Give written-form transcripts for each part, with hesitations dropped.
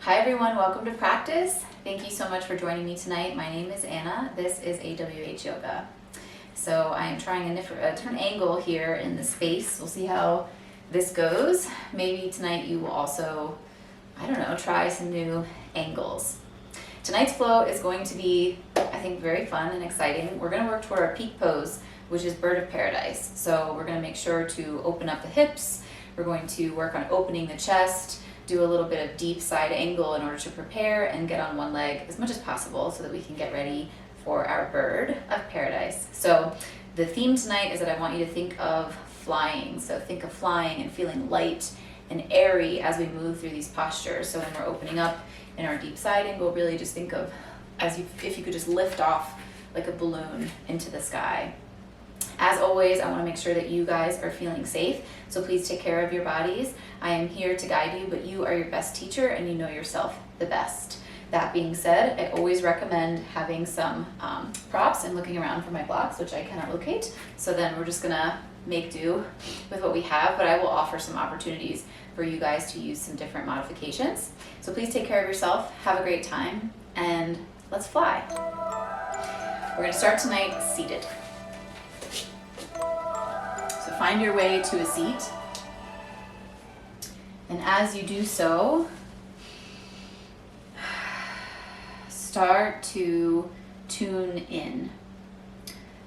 Hi everyone, welcome to practice. Thank you so much for joining me tonight. My name is Anna. This is AWH Yoga. So I am trying a different angle here in the space. We'll see how this goes. Maybe tonight you will also, try some new angles. Tonight's flow is going to be, I think, very fun and exciting. We're going to work toward our peak pose, which is bird of paradise. So we're going to make sure to open up the hips. We're going to work on opening the chest, do a little bit of deep side angle in order to prepare and get on one leg as much as possible so that we can get ready for our bird of paradise. So the theme tonight is that I want you to think of flying. So think of flying and feeling light and airy as we move through these postures. So when we're opening up in our deep side angle, really just think of if you could just lift off like a balloon into the sky. As always, I want to make sure that you guys are feeling safe, so please take care of your bodies. I am here to guide you, but you are your best teacher and you know yourself the best. That being said, I always recommend having some props and looking around for my blocks, which I cannot locate. So then we're just gonna make do with what we have, but I will offer some opportunities for you guys to use some different modifications. So please take care of yourself, have a great time, and let's fly. We're gonna start tonight seated. So find your way to a seat. And as you do so, start to tune in.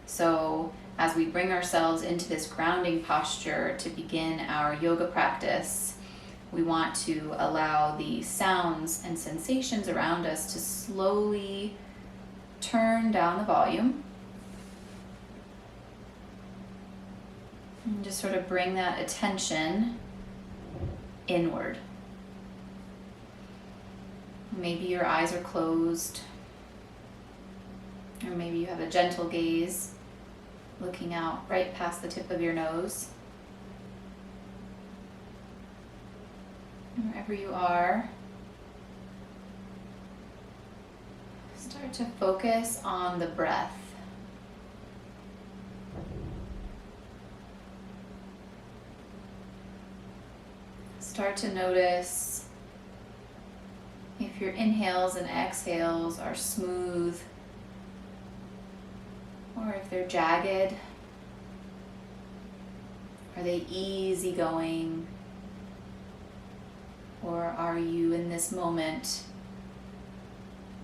So as we bring ourselves into this grounding posture to begin our yoga practice, we want to allow the sounds and sensations around us to slowly turn down the volume. And just sort of bring that attention inward. Maybe your eyes are closed, or maybe you have a gentle gaze looking out right past the tip of your nose. Wherever you are, start to focus on the breath. Start to notice if your inhales and exhales are smooth, or if they're jagged. Are they easygoing? Or are you in this moment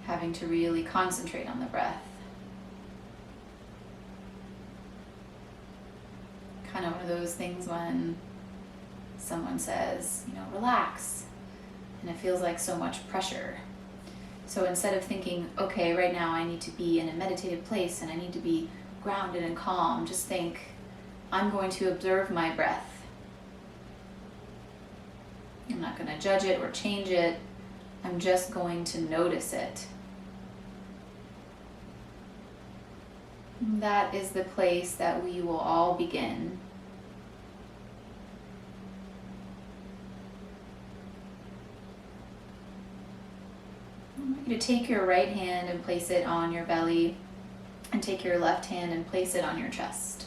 having to really concentrate on the breath? Kind of one of those things when someone says, relax, and it feels like so much pressure. So instead of thinking, okay, right now I need to be in a meditative place and I need to be grounded and calm, just think, I'm going to observe my breath. I'm not going to judge it or change it. I'm just going to notice it. That is the place that we will all begin. I want you to take your right hand and place it on your belly, and take your left hand and place it on your chest.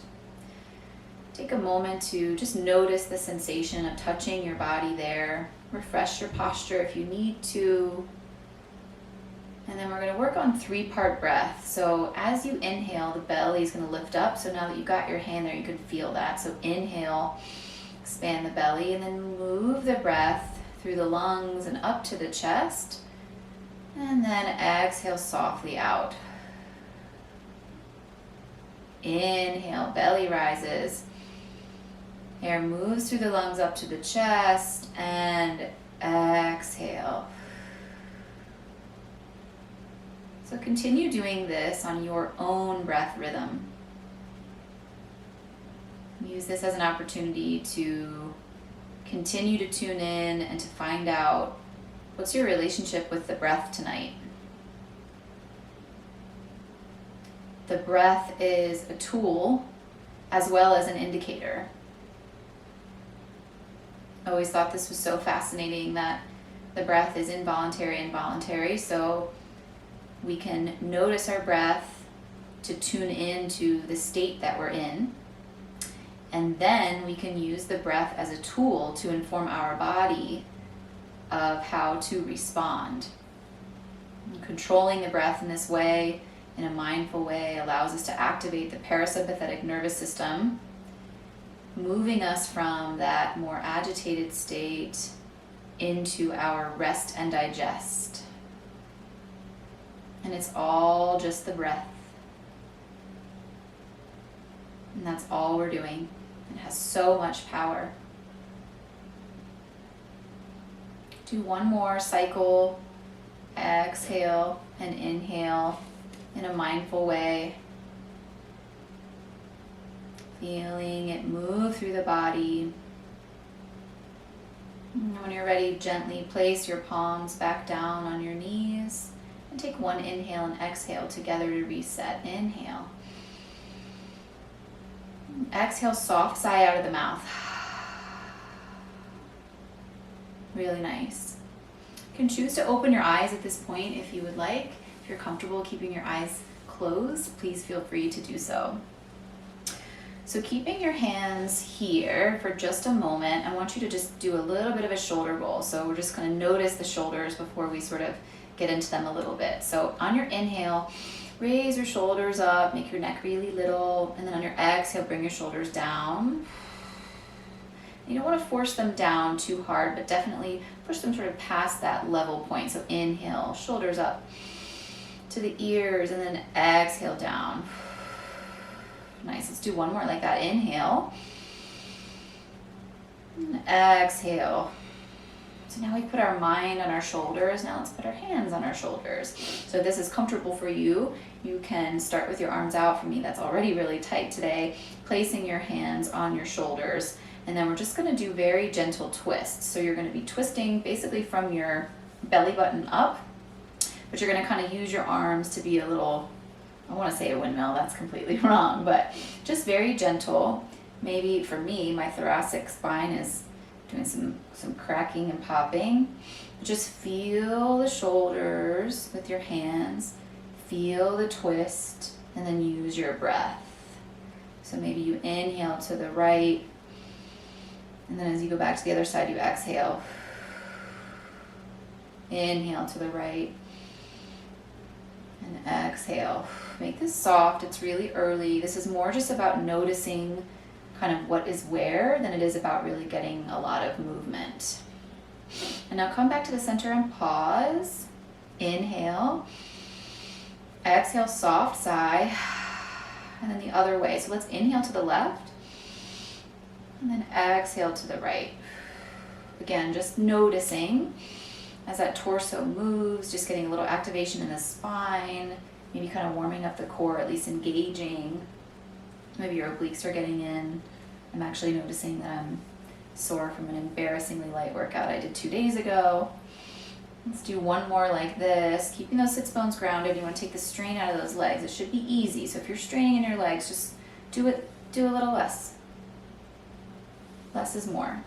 Take a moment to just notice the sensation of touching your body there. Refresh your posture if you need to. And then we're going to work on 3-part breath. So as you inhale, the belly is going to lift up. So now that you've got your hand there, you can feel that. So inhale, expand the belly, and then move the breath through the lungs and up to the chest. And then exhale softly out. Inhale, belly rises. Air moves through the lungs up to the chest, and exhale. So continue doing this on your own breath rhythm. Use this as an opportunity to continue to tune in and to find out what's your relationship with the breath tonight. The breath is a tool as well as an indicator. I always thought this was so fascinating that the breath is involuntary and voluntary, so we can notice our breath to tune into the state that we're in, and then we can use the breath as a tool to inform our body of how to respond. Controlling the breath in this way, in a mindful way, allows us to activate the parasympathetic nervous system, moving us from that more agitated state into our rest and digest. And it's all just the breath. And that's all we're doing. It has so much power. Do one more cycle. Exhale and inhale in a mindful way. Feeling it move through the body. And when you're ready, gently place your palms back down on your knees and take one inhale and exhale together to reset. Inhale. Exhale, soft sigh out of the mouth. Really nice. You can choose to open your eyes at this point if you would like. If you're comfortable keeping your eyes closed, please feel free to do so. So keeping your hands here for just a moment, I want you to just do a little bit of a shoulder roll. So we're just going to notice the shoulders before we sort of get into them a little bit. So on your inhale, raise your shoulders up, make your neck really little, and then on your exhale, bring your shoulders down. You don't want to force them down too hard, but definitely push them sort of past that level point. So inhale, shoulders up to the ears, and then exhale down. Nice, let's do one more like that. Inhale, and exhale. So now we put our mind on our shoulders. Now let's put our hands on our shoulders. So if this is comfortable for you, you can start with your arms out. For me, that's already really tight today. Placing your hands on your shoulders. And then we're just going to do very gentle twists. So you're going to be twisting basically from your belly button up, but you're going to kind of use your arms to be a little, I want to say a windmill, that's completely wrong, but just very gentle. Maybe for me, my thoracic spine is doing some cracking and popping. Just feel the shoulders with your hands, feel the twist, and then use your breath. So maybe you inhale to the right, and then as you go back to the other side, you exhale. Inhale to the right, and exhale. Make this soft. It's really early. This is more just about noticing kind of what is where than it is about really getting a lot of movement. And now come back to the center and pause. Inhale. Exhale, soft sigh. And then the other way. So let's inhale to the left. And then exhale to the right. Again, just noticing as that torso moves, just getting a little activation in the spine, maybe kind of warming up the core, at least engaging. Maybe your obliques are getting in. I'm actually noticing that I'm sore from an embarrassingly light workout I did 2 days ago. Let's do one more like this, keeping those sits bones grounded. You want to take the strain out of those legs. It should be easy. So if you're straining in your legs, just do a little less. Less is more.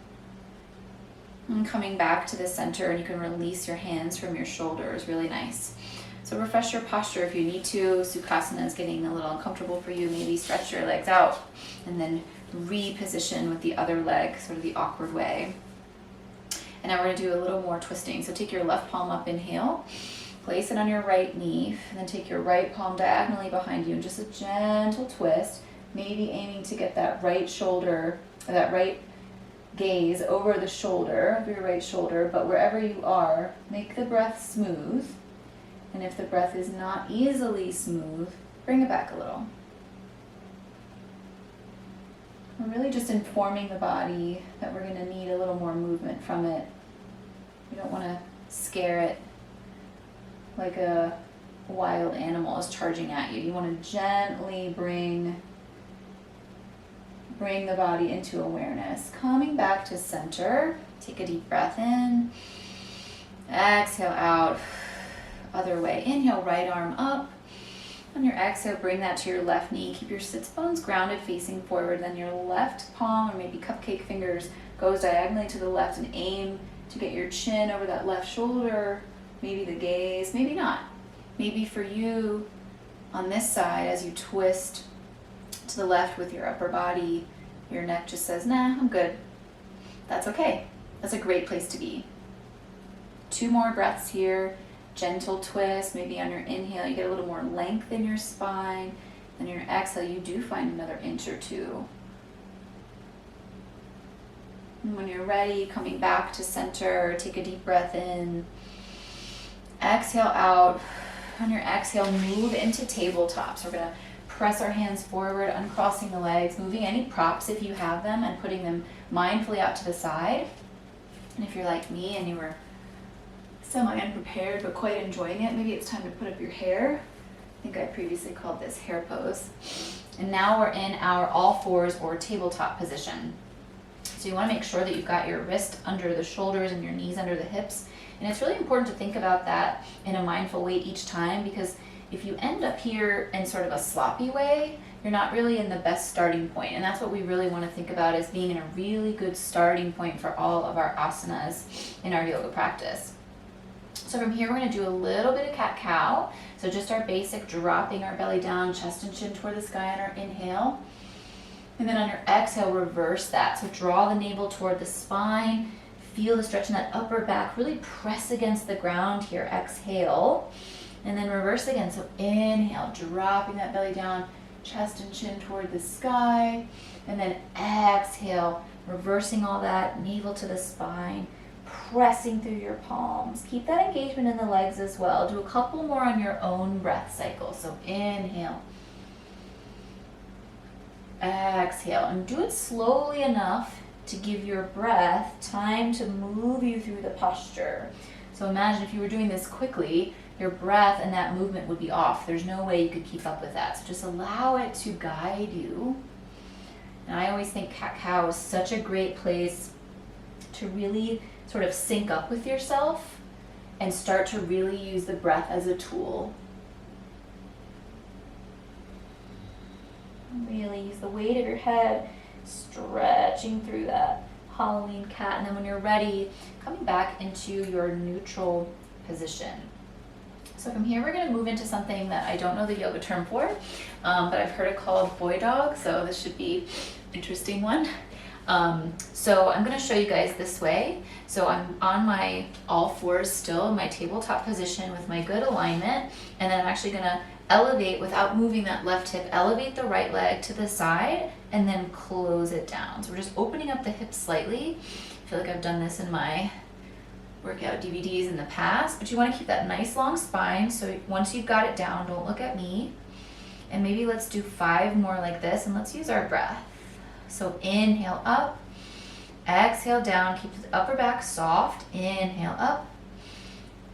And coming back to the center, and you can release your hands from your shoulders. Really nice. So refresh your posture if you need to. Sukhasana is getting a little uncomfortable for you. Maybe stretch your legs out and then reposition with the other leg, sort of the awkward way. And now we're going to do a little more twisting. So take your left palm up, inhale. Place it on your right knee, and then take your right palm diagonally behind you, and just a gentle twist, maybe aiming to get that right shoulder, or that right gaze over the shoulder of your right shoulder, but wherever you are, make the breath smooth. And if the breath is not easily smooth, bring it back a little. We're really just informing the body that we're going to need a little more movement from it. We don't want to scare it like a wild animal is charging at you. You want to gently bring the body into awareness. Coming back to center, take a deep breath in. Exhale out. Other way. Inhale, right arm up. On your exhale, bring that to your left knee. Keep your sits bones grounded, facing forward. Then your left palm, or maybe cupcake fingers, goes diagonally to the left, and aim to get your chin over that left shoulder. Maybe the gaze, maybe not. Maybe for you, on this side, as you twist to the left with your upper body, your neck just says, nah, I'm good. That's okay. That's a great place to be. 2 more breaths here. Gentle twist, maybe on your inhale, you get a little more length in your spine. Then your exhale, you do find another inch or 2. And when you're ready, coming back to center, take a deep breath in. Exhale out. On your exhale, move into tabletop. So we're going to press our hands forward, uncrossing the legs, moving any props if you have them, and putting them mindfully out to the side. And if you're like me and you were semi-unprepared but quite enjoying it, maybe it's time to put up your hair. I think I previously called this hair pose. And now we're in our all fours or tabletop position. So you want to make sure that you've got your wrist under the shoulders and your knees under the hips. And it's really important to think about that in a mindful way each time, because if you end up here in sort of a sloppy way, you're not really in the best starting point. And that's what we really want to think about, as being in a really good starting point for all of our asanas in our yoga practice. So from here, we're going to do a little bit of cat-cow. So just our basic dropping our belly down, chest and chin toward the sky on our inhale. And then on your exhale, reverse that. So draw the navel toward the spine. Feel the stretch in that upper back. Really press against the ground here. Exhale. And then reverse again. So inhale, dropping that belly down, chest and chin toward the sky. And then exhale, reversing all that, navel to the spine. Pressing through your palms. Keep that engagement in the legs as well. Do a couple more on your own breath cycle. So inhale. Exhale. And do it slowly enough to give your breath time to move you through the posture. So imagine if you were doing this quickly, your breath and that movement would be off. There's no way you could keep up with that. So just allow it to guide you. And I always think cat-cow is such a great place to really sort of sync up with yourself and start to really use the breath as a tool. Really use the weight of your head, stretching through that Halloween cat. And then when you're ready, coming back into your neutral position. So from here, we're going to move into something that I don't know the yoga term for, but I've heard it called boy dog, so this should be an interesting one. So I'm going to show you guys this way. So I'm on my all fours still in my tabletop position with my good alignment, and then I'm actually going to elevate without moving that left hip, elevate the right leg to the side, and then close it down. So we're just opening up the hips slightly. I feel like I've done this in my workout DVDs in the past, but you want to keep that nice long spine. So once you've got it down, don't look at me. And maybe let's do 5 more like this, and let's use our breath. So inhale up, exhale down, keep the upper back soft, inhale up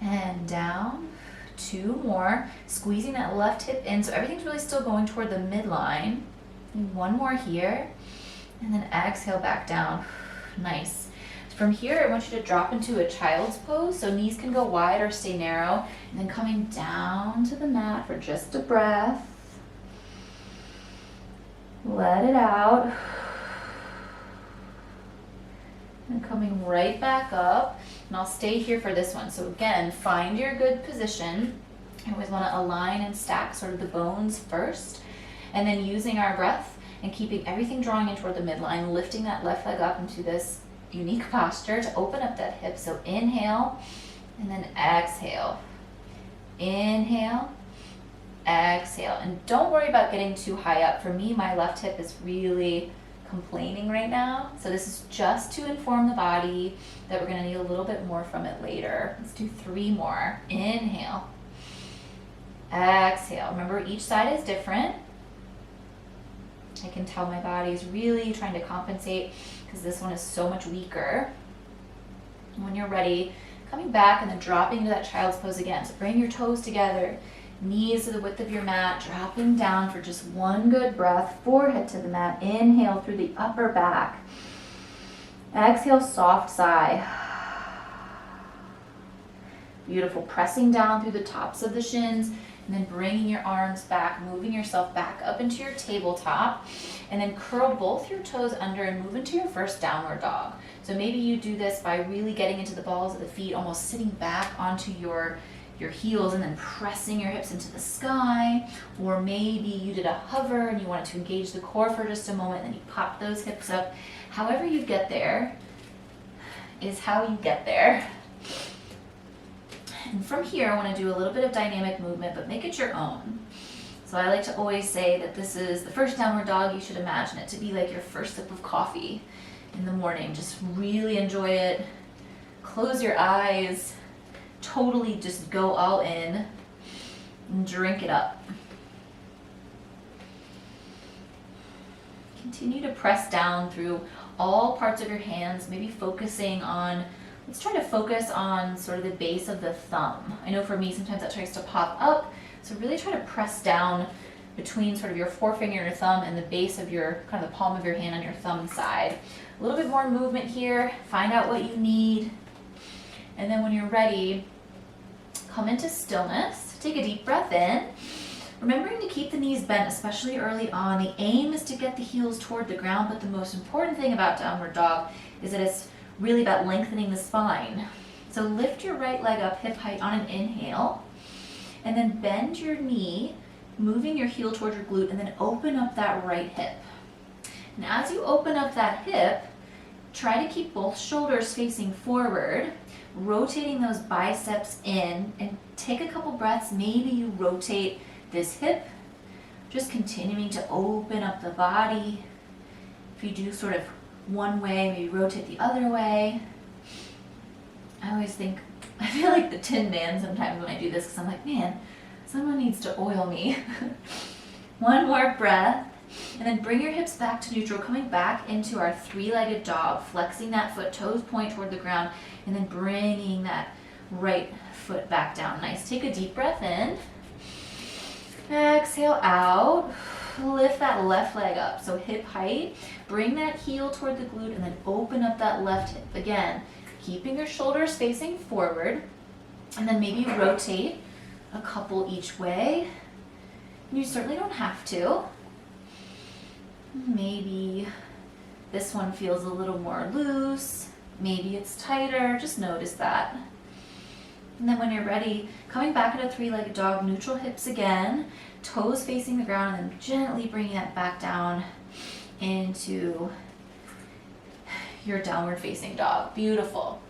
and down. 2 more, squeezing that left hip in so everything's really still going toward the midline. 1 more here, and then exhale back down. Nice. From here, I want you to drop into a child's pose, so knees can go wide or stay narrow, and then coming down to the mat for just a breath. Let it out. And coming right back up, and I'll stay here for this one. So again, find your good position. You always want to align and stack sort of the bones first, and then using our breath and keeping everything drawing in toward the midline, lifting that left leg up into this unique posture to open up that hip. So inhale, and then exhale. Inhale, exhale. And don't worry about getting too high up. For me, my left hip is really complaining right now. So this is just to inform the body that we're going to need a little bit more from it later. Let's do 3 more. Inhale. Exhale. Remember, each side is different. I can tell my body is really trying to compensate because this one is so much weaker. And when you're ready, coming back and then dropping into that child's pose again. So bring your toes together. Knees to the width of your mat, dropping down for just 1 good breath, forehead to the mat. Inhale through the upper back. Exhale, soft sigh. Beautiful. Pressing down through the tops of the shins, and then bringing your arms back, moving yourself back up into your tabletop, and then curl both your toes under and move into your first downward dog. So maybe you do this by really getting into the balls of the feet, almost sitting back onto your heels and then pressing your hips into the sky, or maybe you did a hover and you wanted to engage the core for just a moment and then you pop those hips up. However you get there is how you get there. And from here, I want to do a little bit of dynamic movement, but make it your own. So I like to always say that this is the first downward dog. You should imagine it to be like your first sip of coffee in the morning. Just really enjoy it. Close your eyes. Totally just go all in and drink it up. Continue to press down through all parts of your hands, maybe focusing on, let's try to focus on sort of the base of the thumb. I know for me, sometimes that tries to pop up. So really try to press down between sort of your forefinger and your thumb and the base of your, kind of the palm of your hand on your thumb side. A little bit more movement here. Find out what you need. And then when you're ready, come into stillness. Take a deep breath in. Remembering to keep the knees bent, especially early on. The aim is to get the heels toward the ground, but the most important thing about downward dog is that it's really about lengthening the spine. So lift your right leg up hip height on an inhale. And then bend your knee, moving your heel toward your glute, and then open up that right hip. And as you open up that hip, try to keep both shoulders facing forward, rotating those biceps in, and take a couple breaths. Maybe you rotate this hip, just continuing to open up the body. If you do sort of one way, maybe rotate the other way. I always think, I feel like the Tin Man sometimes when I do this, because I'm like, man, someone needs to oil me. One more breath, and then bring your hips back to neutral, coming back into our three-legged dog, flexing that foot, toes point toward the ground, and then bringing that right foot back down. Nice. Take a deep breath in. Exhale out. Lift that left leg up, so hip height. Bring that heel toward the glute, and then open up that left hip. Again, keeping your shoulders facing forward, and then maybe rotate a couple each way. You certainly don't have to. Maybe this one feels a little more loose. Maybe it's tighter. Just notice that. And then when you're ready, coming back into three-legged dog, neutral hips again, toes facing the ground, and then gently bringing that back down into your downward facing dog. Beautiful.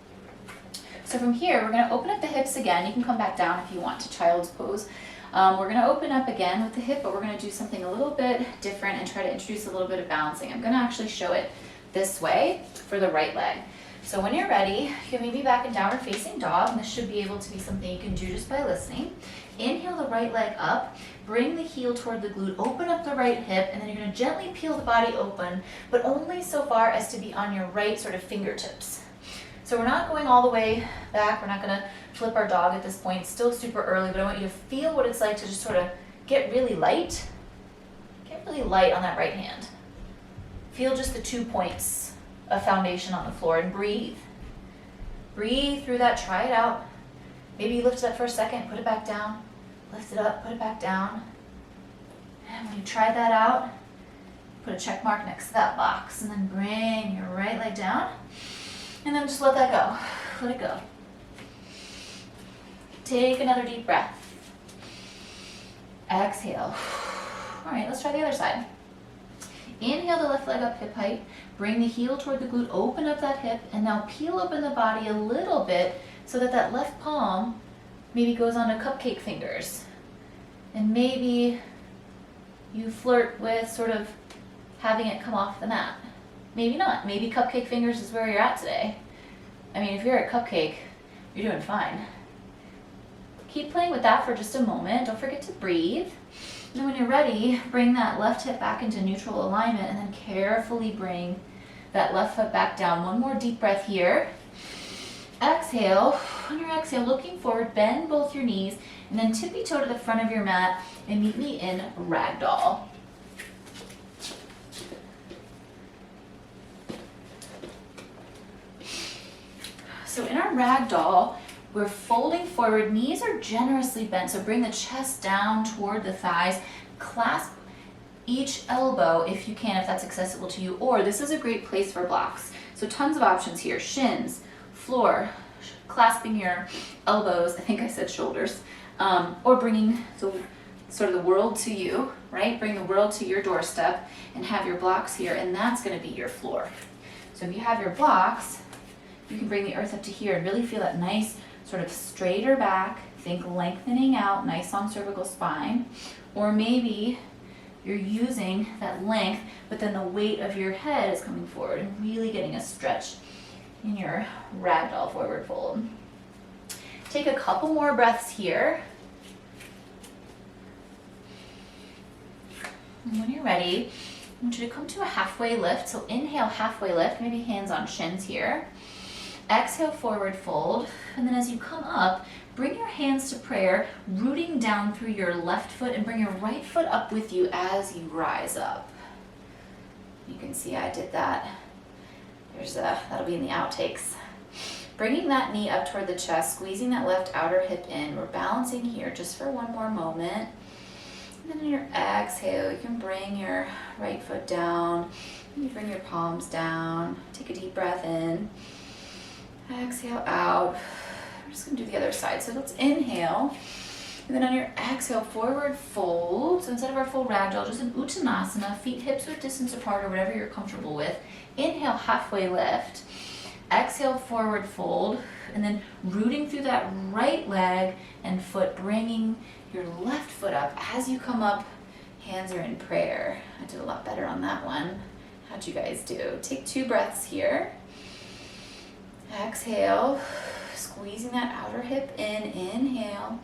So from here, we're going to open up the hips again. You can come back down if you want to child's pose. We're going to open up again with the hip, but we're going to do something a little bit different and try to introduce a little bit of balancing. I'm going to actually show it this way for the right leg. So when you're ready, you can maybe back in downward facing dog, and this should be able to be something you can do just by listening. Inhale the right leg up, bring the heel toward the glute, open up the right hip, and then you're going to gently peel the body open, but only so far as to be on your right sort of fingertips. So we're not going all the way back. We're not going to flip our dog at this point. It's still super early, but I want you to feel what it's like to just sort of get really light. Get really light on that right hand. Feel just the 2 points of foundation on the floor, and breathe. Breathe through that. Try it out. Maybe you lift it up for a second, put it back down. Lift it up, put it back down. And when you try that out, put a check mark next to that box, and then bring your right leg down. And then just let that go. Let it go. Take another deep breath. Exhale. All right, let's try the other side. Inhale the left leg up hip height. Bring the heel toward the glute. Open up that hip. And now peel open the body a little bit so that that left palm maybe goes onto cupcake fingers. And maybe you flirt with sort of having it come off the mat. Maybe not. Maybe cupcake fingers is where you're at today. I mean, if you're at cupcake, you're doing fine. Keep playing with that for just a moment. Don't forget to breathe. And then when you're ready, bring that left hip back into neutral alignment, and then carefully bring that left foot back down. One more deep breath here. Exhale. On your exhale, looking forward, bend both your knees, and then tippy toe to the front of your mat and meet me in ragdoll. So in our ragdoll, we're folding forward, knees are generously bent, so bring the chest down toward the thighs, clasp each elbow if you can, if that's accessible to you, or this is a great place for blocks. So tons of options here, shins, floor, clasping your elbows, I think I said shoulders, or bringing sort of the world to you, right? Bring the world to your doorstep and have your blocks here, and that's gonna be your floor. So if you have your blocks, you can bring the earth up to here and really feel that nice sort of straighter back, think lengthening out, nice long cervical spine, or maybe you're using that length, but then the weight of your head is coming forward and really getting a stretch in your ragdoll forward fold. Take a couple more breaths here. And when you're ready, I want you to come to a halfway lift. So inhale, halfway lift, maybe hands on shins here. Exhale, forward fold. And then as you come up, bring your hands to prayer, rooting down through your left foot and bring your right foot up with you as you rise up. You can see I did that. That'll be in the outtakes. Bringing that knee up toward the chest, squeezing that left outer hip in. We're balancing here just for one more moment. And then on your exhale, you can bring your right foot down. You bring your palms down. Take a deep breath in. Exhale out. We're just going to do the other side. So let's inhale. And then on your exhale, forward fold. So instead of our full ragdoll, just an Uttanasana, feet hips width distance apart or whatever you're comfortable with. Inhale, halfway lift. Exhale, forward fold. And then rooting through that right leg and foot, bringing your left foot up. As you come up, hands are in prayer. I did a lot better on that one. How'd you guys do? Take 2 breaths here. Exhale, squeezing that outer hip in. Inhale.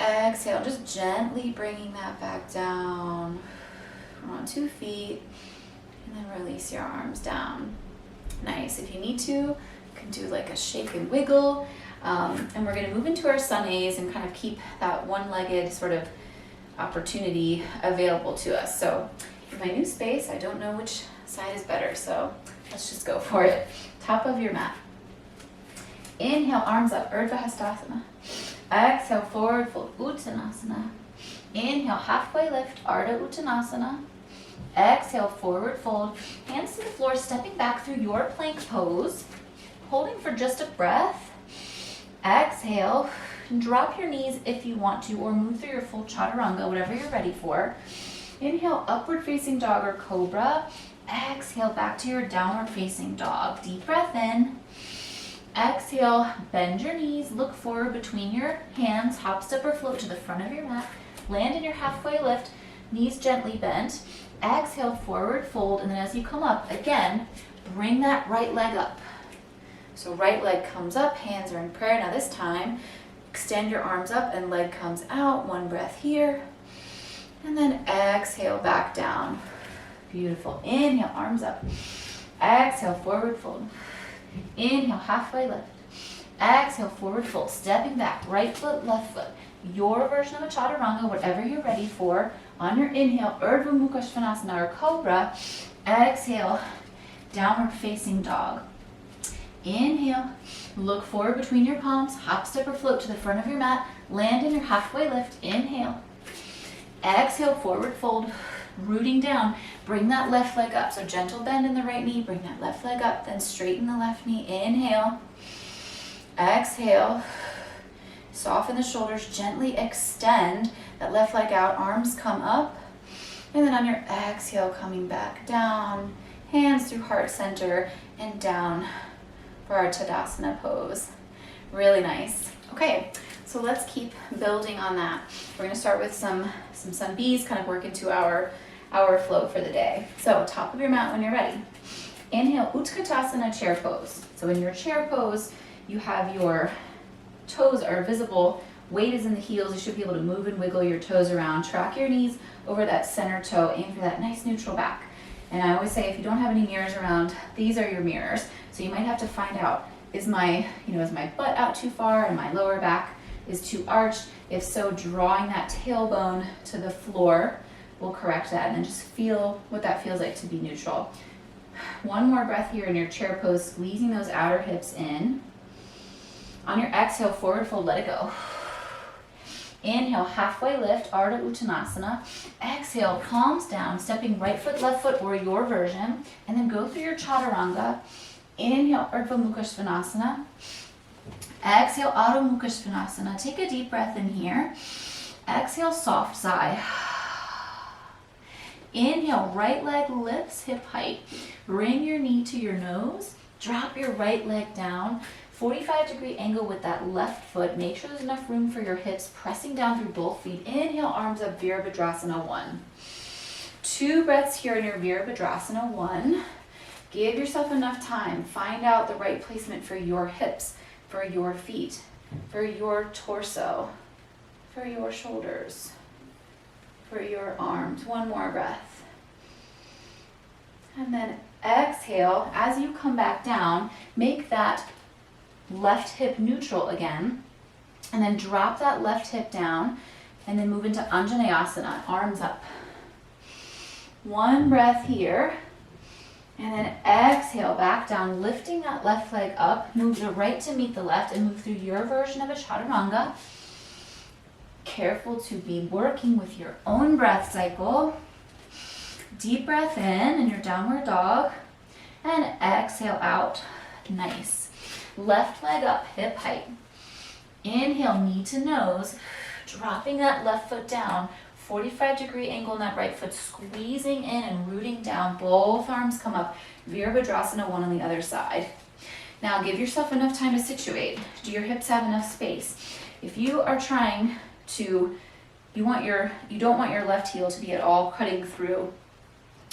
Exhale, just gently bringing that back down. We're on 2 feet. And then release your arms down. Nice. If you need to, you can do like a shake and wiggle. And we're going to move into our sun A's and kind of keep that one-legged sort of opportunity available to us. So in my new space, I don't know which side is better, so let's just go for it. Top of your mat. Inhale, arms up, Urdhva Hastasana. Exhale, forward fold, Uttanasana. Inhale, halfway lift, Ardha Uttanasana. Exhale, forward fold, hands to the floor, stepping back through your plank pose, holding for just a breath. Exhale, drop your knees if you want to, or move through your full chaturanga, whatever you're ready for. Inhale, upward facing dog or cobra. Exhale, back to your downward facing dog. Deep breath in. Exhale, bend your knees, look forward between your hands, hop, step, or float to the front of your mat. Land in your halfway lift, knees gently bent. Exhale, forward fold, and then as you come up, again, bring that right leg up. So right leg comes up, hands are in prayer. Now this time, extend your arms up and leg comes out. 1 breath here. And then exhale, back down. Beautiful. Inhale, arms up. Exhale, forward fold. Inhale, halfway lift. Exhale, forward fold. Stepping back, right foot, left foot. Your version of a chaturanga, whatever you're ready for. On your inhale, Urdhva Mukha Svanasana or cobra. Exhale, downward facing dog. Inhale, look forward between your palms, hop, step, or float to the front of your mat. Land in your halfway lift. Inhale. Exhale, forward fold, rooting down. Bring that left leg up. So gentle bend in the right knee. Bring that left leg up, then straighten the left knee. Inhale. Exhale. Soften the shoulders. Gently extend that left leg out. Arms come up. And then on your exhale, coming back down. Hands through heart center and down for our Tadasana pose. Really nice. Okay, so let's keep building on that. We're going to start with some sun B's, kind of work into our flow for the day. So top of your mat when you're ready. Inhale, Utkatasana chair pose. So in your chair pose, you have your toes are visible, weight is in the heels. You should be able to move and wiggle your toes around. Track your knees over that center toe. Aim for that nice neutral back. And I always say if you don't have any mirrors around, these are your mirrors. So you might have to find out, is my butt out too far and my lower back is too arched? If so, drawing that tailbone to the floor will correct that, and then just feel what that feels like to be neutral. 1 more breath here in your chair pose, squeezing those outer hips in. On your exhale, forward fold, let it go. Inhale, halfway lift, Ardha Uttanasana. Exhale, palms down, stepping right foot, left foot, or your version, and then go through your chaturanga. Inhale, Urdhva Mukha Svanasana. Exhale, Adho Mukha Svanasana. Take a deep breath in here. Exhale, soft sigh. Inhale, right leg lifts hip height. Bring your knee to your nose. Drop your right leg down. 45-degree angle with that left foot. Make sure there's enough room for your hips, pressing down through both feet. Inhale, arms up, Virabhadrasana 1. 2 breaths here in your Virabhadrasana 1. Give yourself enough time. Find out the right placement for your hips, for your feet, for your torso, for your shoulders, for your arms. 1 more breath. And then exhale. As you come back down, make that left hip neutral again, and then drop that left hip down, and then move into Anjaneyasana, arms up. 1 breath here, and then exhale back down, lifting that left leg up, move the right to meet the left, and move through your version of a chaturanga. Careful to be working with your own breath cycle. Deep breath in your downward dog, and exhale out. Nice. Left leg up, hip height. Inhale, knee to nose, dropping that left foot down, 45-degree angle in that right foot, squeezing in and rooting down. Both arms come up. Virabhadrasana 1 on the other side. Now give yourself enough time to situate. Do your hips have enough space? If you are trying to, you don't want your left heel to be at all cutting through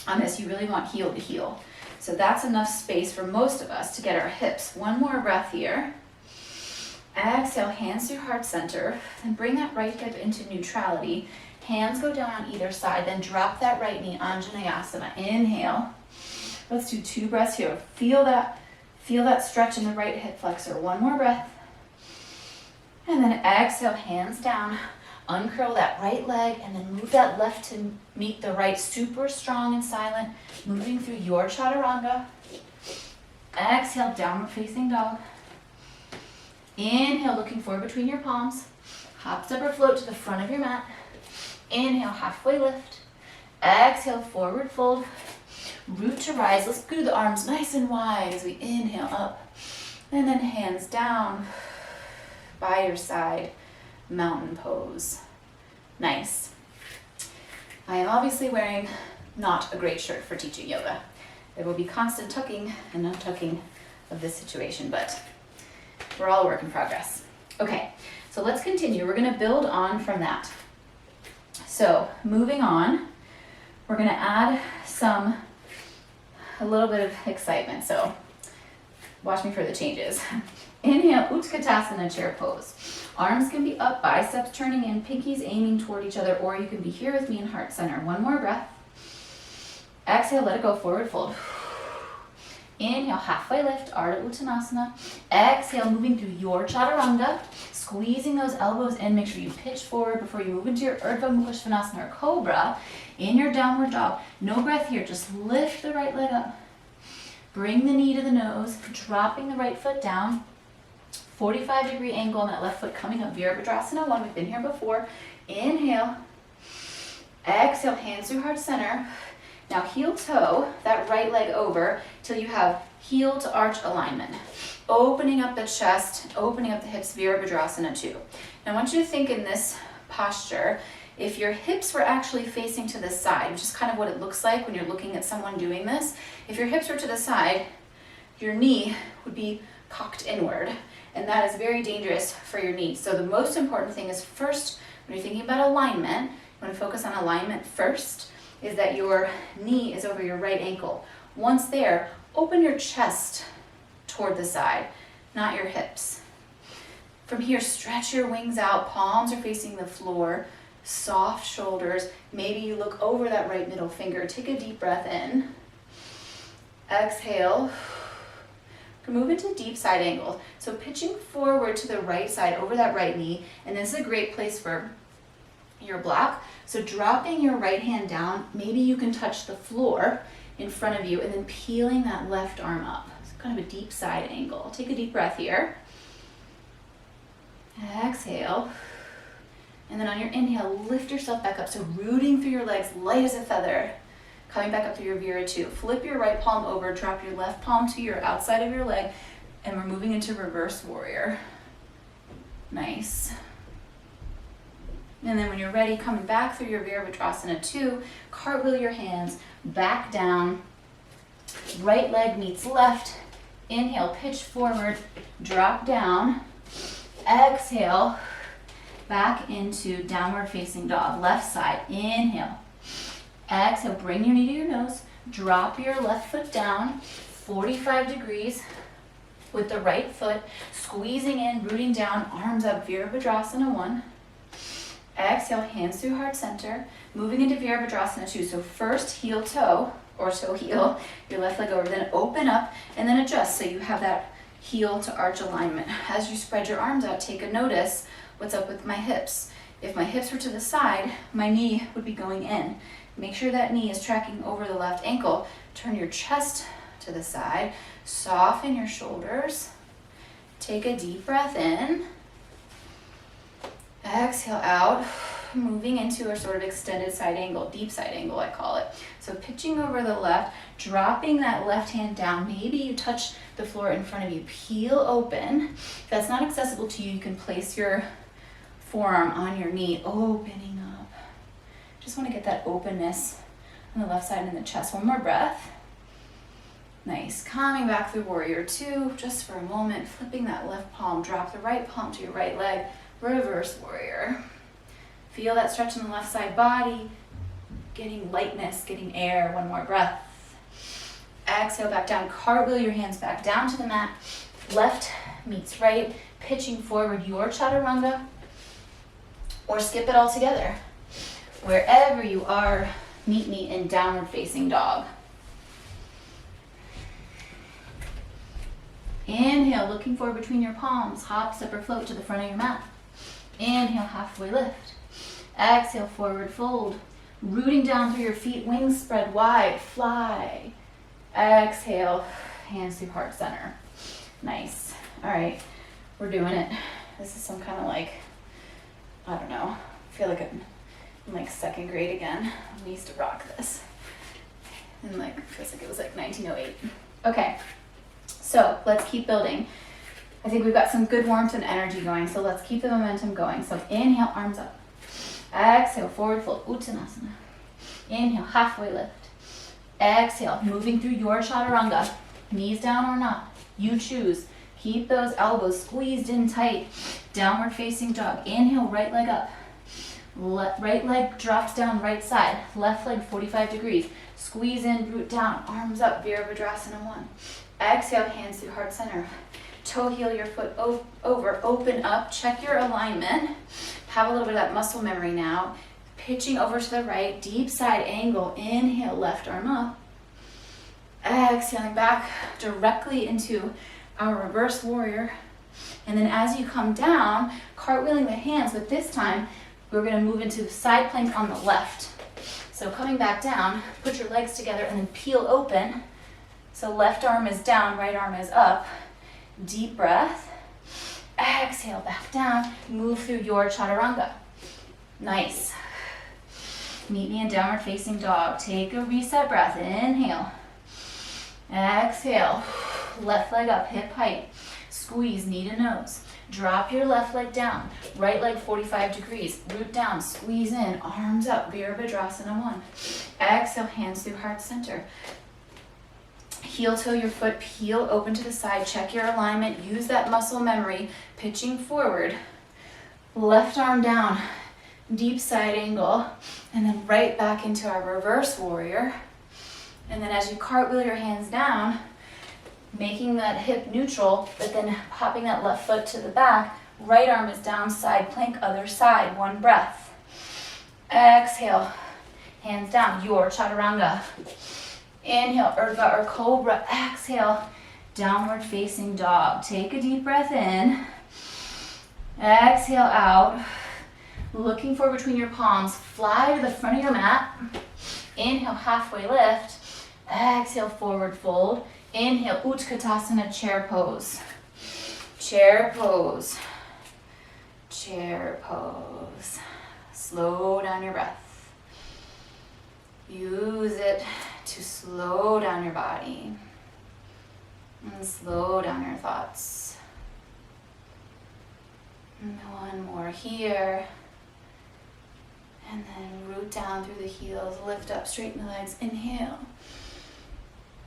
on this. You really want heel to heel. So that's enough space for most of us to get our hips. 1 more breath here. Exhale, hands through heart center. Then bring that right hip into neutrality. Hands go down on either side. Then drop that right knee, Anjaneyasana. Inhale. Let's do 2 breaths here. Feel that stretch in the right hip flexor. 1 more breath. And then exhale, hands down. Uncurl that right leg, and then move that left to meet the right. Super strong and silent. Moving through your chaturanga. Exhale, downward facing dog. Inhale, looking forward between your palms. Hop, step, or float to the front of your mat. Inhale, halfway lift. Exhale, forward fold. Root to rise. Let's do the arms nice and wide as we inhale up. And then hands down by your side. Mountain pose. Nice. I am obviously wearing not a great shirt for teaching yoga. There will be constant tucking and untucking of this situation, but we're all a work in progress. Okay, so let's continue. We're going to build on from that. So moving on, we're going to add a little bit of excitement. So watch me for the changes. Inhale, Utkatasana chair pose. Arms can be up, biceps turning in, pinkies aiming toward each other, or you can be here with me in heart center. 1 more breath. Exhale, let it go, forward fold. Inhale, halfway lift, Ardha Uttanasana. Exhale, moving through your chaturanga, squeezing those elbows in. Make sure you pitch forward before you move into your Urdhva Mukha Svanasana or Cobra. In your downward dog, no breath here, just lift the right leg up. Bring the knee to the nose, dropping the right foot down. 45-degree angle on that left foot coming up. Virabhadrasana 1, we've been here before. Inhale. Exhale, hands through heart center. Now heel toe that right leg over till you have heel to arch alignment. Opening up the chest, opening up the hips, Virabhadrasana 2. Now I want you to think in this posture, if your hips were actually facing to the side, which is kind of what it looks like when you're looking at someone doing this, if your hips were to the side, your knee would be cocked inward. And that is very dangerous for your knee. So the most important thing is first, when you're thinking about alignment, you want to focus on alignment first, is that your knee is over your right ankle. Once there, open your chest toward the side, not your hips. From here, stretch your wings out, palms are facing the floor, soft shoulders. Maybe you look over that right middle finger. Take a deep breath in. Exhale. Move into deep side angle. So pitching forward to the right side over that right knee, and this is a great place for your block. So dropping your right hand down, maybe you can touch the floor in front of you, and then peeling that left arm up. So kind of a deep side angle. Take a deep breath here. Exhale. And then on your inhale, lift yourself back up. So rooting through your legs, light as a feather. Coming back up through your Vira 2. Flip your right palm over, drop your left palm to your outside of your leg, and we're moving into reverse warrior. Nice. And then when you're ready, coming back through your Virabhadrasana 2, cartwheel your hands back down. Right leg meets left. Inhale, pitch forward. drop down, exhale, back into downward facing dog, left side, inhale, exhale, bring your knee to your nose, drop your left foot down, 45 degrees with the right foot, squeezing in, rooting down, arms up, Virabhadrasana 1. Exhale, hands through heart center, moving into Virabhadrasana 2. So first heel toe, or toe heel, your left leg over, then open up, and then adjust so you have that heel to arch alignment. As you spread your arms out, take a notice, what's up with my hips? If my hips were to the side, my knee would be going in. Make sure that knee is tracking over the left ankle. Turn your chest to the side, soften your shoulders, take a deep breath in, exhale out, moving into a sort of extended side angle, deep side angle I call it. So pitching over the left, dropping that left hand down, maybe you touch the floor in front of you, peel open. If that's not accessible to you, you can place your forearm on your knee, opening up. Just want to get that openness on the left side and the chest. One more breath. Nice. Coming back through warrior 2, just for a moment, flipping that left palm, drop the right palm to your right leg, reverse warrior. Feel that stretch in the left side body, getting lightness, getting air. One more breath. Exhale back down, cartwheel your hands back down to the mat, left meets right, pitching forward your chaturanga, or skip it all together. Wherever you are, meet me in downward facing dog. Inhale, looking forward between your palms, hop, step, or float to the front of your mat. Inhale, halfway lift. Exhale, forward fold. Rooting down through your feet, wings spread wide, fly. Exhale, hands through heart center. Nice. All right, we're doing it. This is some kind of like, I don't know, I feel like I'm in like second grade again. I used to rock this. And like, feels like it was like 1908. Okay. So let's keep building. I think we've got some good warmth and energy going, so let's keep the momentum going. So inhale, arms up. Exhale, forward fold, Uttanasana. Inhale, halfway lift. Exhale, moving through your chaturanga. Knees down or not, you choose. Keep those elbows squeezed in tight. Downward facing dog. Inhale, right leg up. Right leg drops down right side. Left leg 45 degrees. Squeeze in, root down, arms up, Virabhadrasana 1. Exhale, hands through heart center. Toe heel your foot over, open up, check your alignment. Have a little bit of that muscle memory now. Pitching over to the right, deep side angle. Inhale, left arm up. Exhaling back directly into our reverse warrior. And then as you come down, cartwheeling the hands, but this time we're going to move into side plank on the left. So coming back down, put your legs together and then peel open. So left arm is down, right arm is up. Deep breath. Exhale, back down. Move through your chaturanga. Nice. Meet me in downward facing dog. Take a reset breath. Inhale. Exhale. Left leg up, hip height. Squeeze, knee to nose. Drop your left leg down. Right leg 45 degrees. Root down, squeeze in, arms up. Virabhadrasana 1. Exhale, hands through heart center. Heel toe your foot, peel open to the side, check your alignment, use that muscle memory, pitching forward. Left arm down, deep side angle, and then right back into our reverse warrior. And then as you cartwheel your hands down, making that hip neutral, but then popping that left foot to the back, right arm is down, side plank, other side, one breath. Exhale, hands down, your chaturanga. Inhale, Urdhva or Cobra. Exhale, downward facing dog. Take a deep breath in. Exhale out. Looking for between your palms. Fly to the front of your mat. Inhale, halfway lift. Exhale, forward fold. Inhale, Utkatasana, chair pose. Chair pose. Chair pose. Slow down your breath. Use it to slow down your body and slow down your thoughts. And one more here. And then root down through the heels, lift up, straighten the legs, inhale.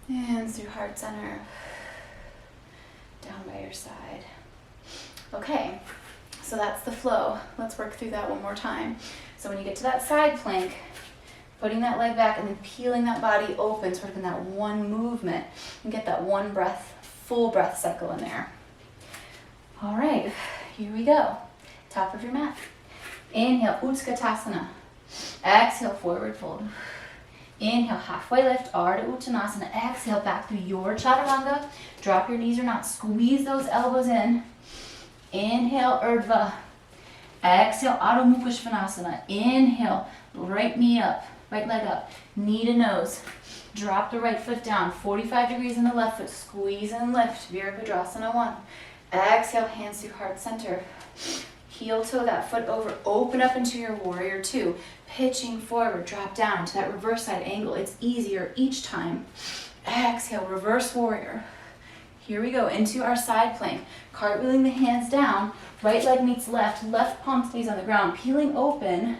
Hands through heart center. Down by your side. Okay, so that's the flow. Let's work through that one more time. So when you get to that side plank, putting that leg back and then peeling that body open, sort of in that one movement, and get that one breath, full breath cycle in there. All right, here we go. Top of your mat. Inhale, Utkatasana. Exhale, forward fold. Inhale, halfway lift, Ardha Uttanasana. Exhale, back through your chaturanga. Drop your knees or not. Squeeze those elbows in. Inhale, Urdhva. Exhale, Adho Mukha Svanasana. Inhale, right knee up. Right leg up, knee to nose. Drop the right foot down, 45 degrees in the left foot. Squeeze and lift, Virabhadrasana 1. Exhale, hands to heart center. Heel toe that foot over, open up into your warrior 2. Pitching forward, drop down to that reverse side angle. It's easier each time. Exhale, reverse warrior. Here we go, into our side plank. Cartwheeling the hands down, right leg meets left, left palm stays on the ground, peeling open.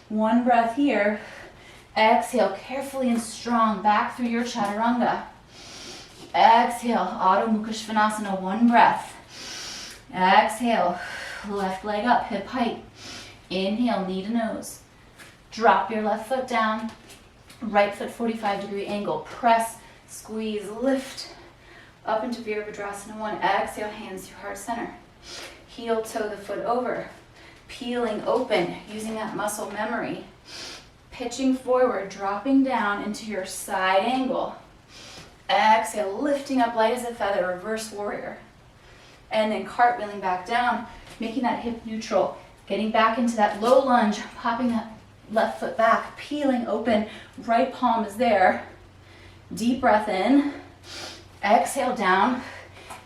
One breath here. Exhale, carefully and strong, back through your chaturanga. Exhale, Adho Mukha Svanasana, one breath. Exhale, left leg up, hip height. Inhale, knee to nose. Drop your left foot down, right foot 45-degree angle. Press, squeeze, lift, up into Virabhadrasana 1. Exhale, hands to heart center. Heel toe the foot over. Peeling open, using that muscle memory. Pitching forward, dropping down into your side angle. Exhale, lifting up light as a feather, reverse warrior. And then cartwheeling back down, making that hip neutral. Getting back into that low lunge, popping that left foot back, peeling open, right palm is there. Deep breath in. Exhale down,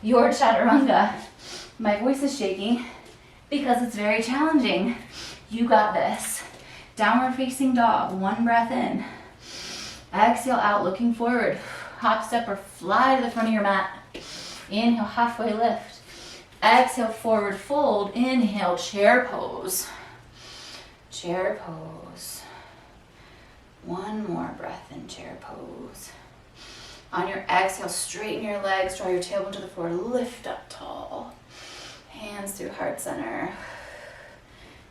your chaturanga. My voice is shaking because it's very challenging. You got this. Downward facing dog, one breath in. Exhale out, looking forward. Hop, step, or fly to the front of your mat. Inhale, halfway lift. Exhale, forward fold. Inhale, chair pose. Chair pose. One more breath in chair pose. On your exhale, straighten your legs, draw your tailbone to the floor, lift up tall. Hands through heart center.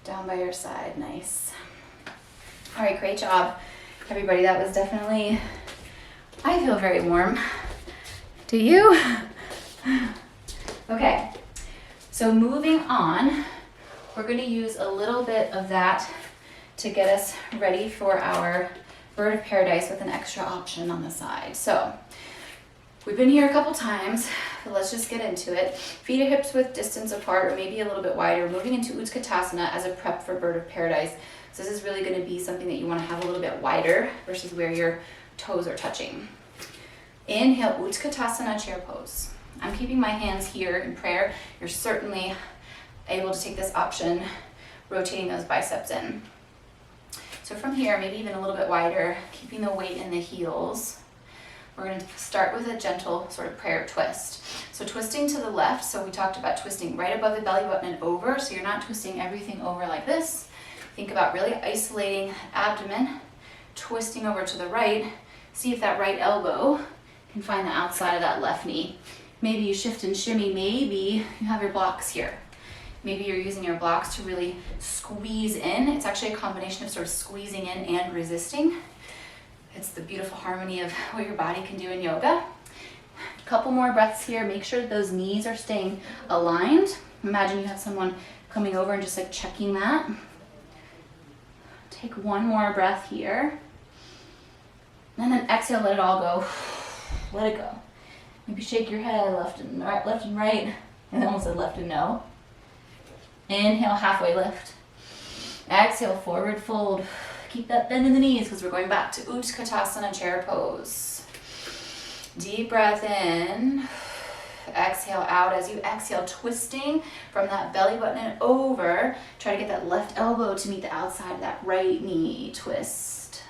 Down by your side, nice. All right, great job, everybody. That was definitely, I feel very warm. Do you? Okay, so moving on, we're gonna use a little bit of that to get us ready for our bird of paradise with an extra option on the side. So we've been here a couple times, but let's just get into it. Feet or hips width distance apart, or maybe a little bit wider, moving into Utkatasana as a prep for bird of paradise. So this is really going to be something that you want to have a little bit wider versus where your toes are touching. Inhale, Utkatasana, chair pose. I'm keeping my hands here in prayer. You're certainly able to take this option, rotating those biceps in. So from here, maybe even a little bit wider, keeping the weight in the heels. We're going to start with a gentle sort of prayer twist. So twisting to the left, so we talked about twisting right above the belly button and over, so you're not twisting everything over like this. Think about really isolating abdomen, twisting over to the right. See if that right elbow can find the outside of that left knee. Maybe you shift and shimmy, maybe you have your blocks here. Maybe you're using your blocks to really squeeze in. It's actually a combination of sort of squeezing in and resisting. It's the beautiful harmony of what your body can do in yoga. A couple more breaths here. Make sure that those knees are staying aligned. Imagine you have someone coming over and just like checking that. Take one more breath here. And then exhale, let it all go. Let it go. Maybe shake your head left and right. And I almost said left and no. Inhale, halfway lift. Exhale, forward fold. Keep that bend in the knees because we're going back to Utkatasana, chair pose. Deep breath in. Exhale out. As you exhale, twisting from that belly button and over. Try to get that left elbow to meet the outside of that right knee. Twist.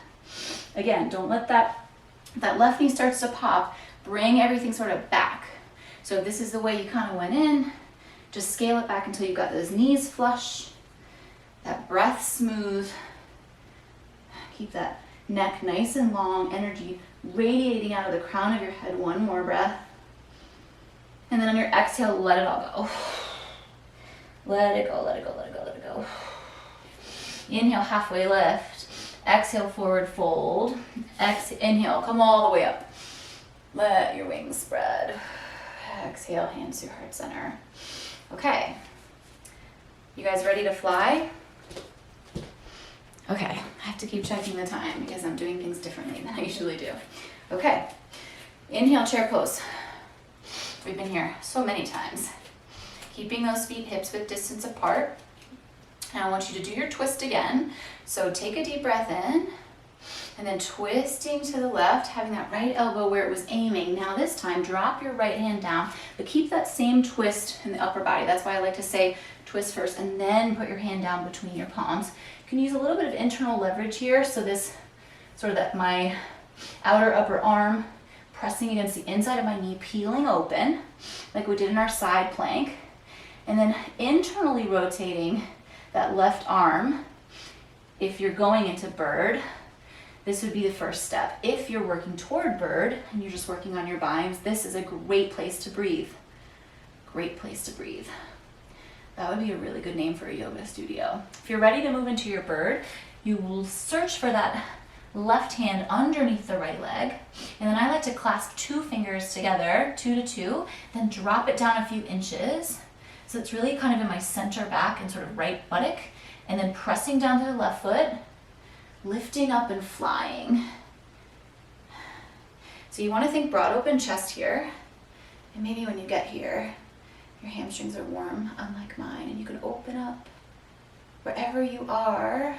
Again, don't let that left knee starts to pop. Bring everything sort of back. So if this is the way you kind of went in, just scale it back until you've got those knees flush, that breath smooth. Keep that neck nice and long, energy radiating out of the crown of your head. One more breath. And then on your exhale, let it all go. Let it go, let it go, let it go, let it go. Inhale, halfway lift. Exhale, forward fold. Inhale, come all the way up. Let your wings spread. Exhale, hands to heart center. Okay. You guys ready to fly? Okay, I have to keep checking the time because I'm doing things differently than I usually do. Okay, inhale, chair pose. We've been here so many times. Keeping those feet hips width distance apart. Now I want you to do your twist again. So take a deep breath in and then twisting to the left, having that right elbow where it was aiming. Now this time, drop your right hand down, but keep that same twist in the upper body. That's why I like to say twist first and then put your hand down between your palms. You can use a little bit of internal leverage here. So this sort of that my outer upper arm pressing against the inside of my knee, peeling open like we did in our side plank. And then internally rotating that left arm. If you're going into bird, this would be the first step. If you're working toward bird and you're just working on your binds, this is a great place to breathe. Great place to breathe. That would be a really good name for a yoga studio. If you're ready to move into your bird, you will search for that left hand underneath the right leg. And then I like to clasp 2 fingers together, 2 to 2, then drop it down a few inches. So it's really kind of in my center back and sort of right buttock. And then pressing down to the left foot, lifting up and flying. So you want to think broad open chest here. And maybe when you get here, your hamstrings are warm, unlike mine, and you can open up. Wherever you are,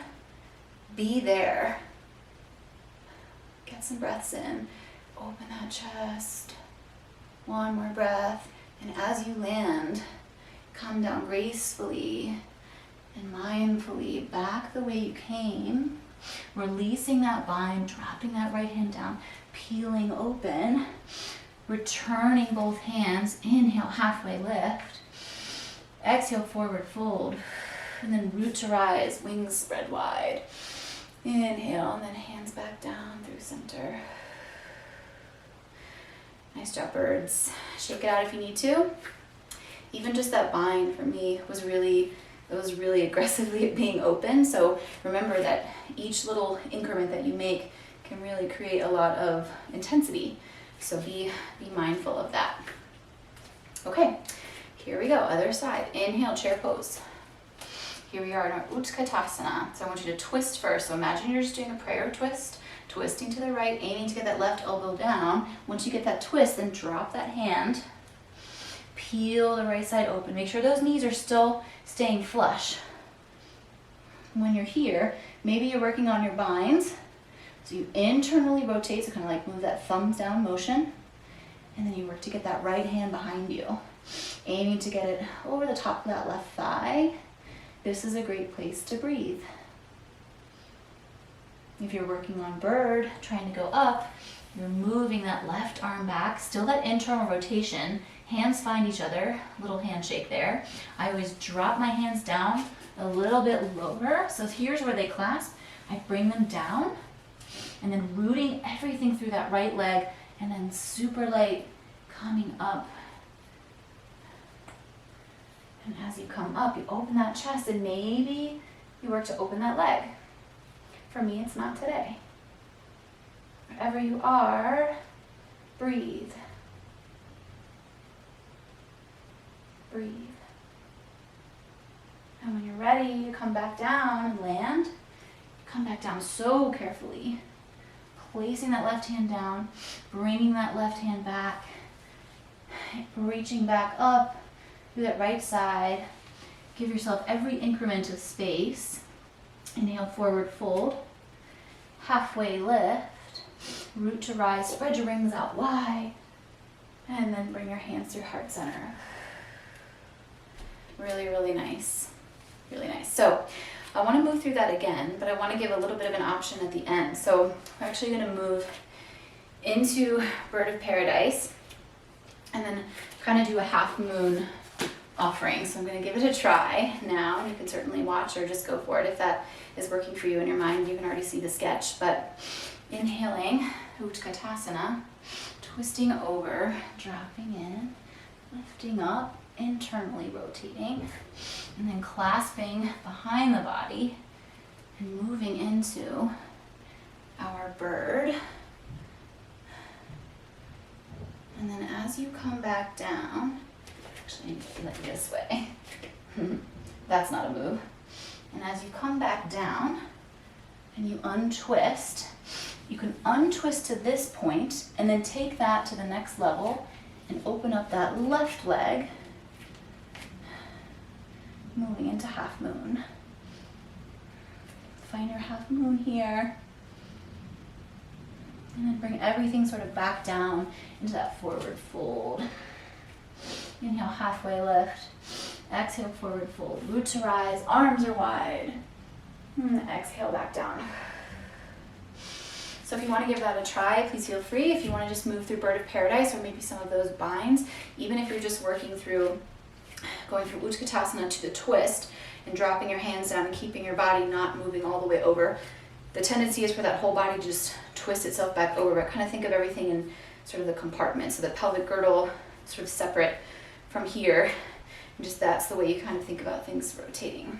be there. Get some breaths in. Open that chest. One more breath. And as you land, come down gracefully and mindfully back the way you came, releasing that bind, dropping that right hand down, peeling open, returning both hands. Inhale, halfway lift. Exhale, forward fold. And then root to rise, wings spread wide. Inhale, and then hands back down through center. Nice job, birds. Shake it out if you need to. Even just that bind for me was really aggressively being open. So remember that each little increment that you make can really create a lot of intensity. So be mindful of that. Okay, here we go, other side. Inhale, chair pose. Here we are in our Utkatasana. So I want you to twist first. So imagine you're just doing a prayer twist, twisting to the right, aiming to get that left elbow down. Once you get that twist, then drop that hand. Peel the right side open. Make sure those knees are still staying flush. When you're here, maybe you're working on your binds. So you internally rotate, so kind of like move that thumbs down motion. And then you work to get that right hand behind you. Aiming to get it over the top of that left thigh. This is a great place to breathe. If you're working on bird, trying to go up, you're moving that left arm back, still that internal rotation. Hands find each other, little handshake there. I always drop my hands down a little bit lower. So here's where they clasp. I bring them down and then rooting everything through that right leg and then super light coming up. And as you come up, you open that chest and maybe you work to open that leg. For me, it's not today. Wherever you are, breathe. Breathe. And when you're ready, you come back down and land. Come back down so carefully. Placing that left hand down, bringing that left hand back, reaching back up through that right side. Give yourself every increment of space. Inhale, forward fold. Halfway lift. Root to rise. Spread your wings out wide. And then bring your hands to your heart center. Really, really nice. Really nice. So I want to move through that again, but I want to give a little bit of an option at the end. So we're actually going to move into Bird of Paradise and then kind of do a half moon offering. So I'm going to give it a try now. You can certainly watch or just go for it if that is working for you in your mind. You can already see the sketch, but inhaling, Utkatasana, twisting over, dropping in, lifting up, internally rotating, and then clasping behind the body and moving into our bird. And then as you come back down, actually I need to let you this way. That's not a move. And as you come back down and you untwist, you can untwist to this point and then take that to the next level and open up that left leg, moving into half moon. Find your half moon here. And then bring everything sort of back down into that forward fold. Inhale, halfway lift. Exhale, forward fold. Root to rise, arms are wide. And exhale, back down. So if you want to give that a try, please feel free. If you want to just move through Bird of Paradise or maybe some of those binds, even if you're just working through, going through Utkatasana to the twist and dropping your hands down and keeping your body not moving all the way over, the tendency is for that whole body to just twist itself back over, but kind of think of everything in sort of the compartment. So the pelvic girdle sort of separate from here. And just that's the way you kind of think about things rotating.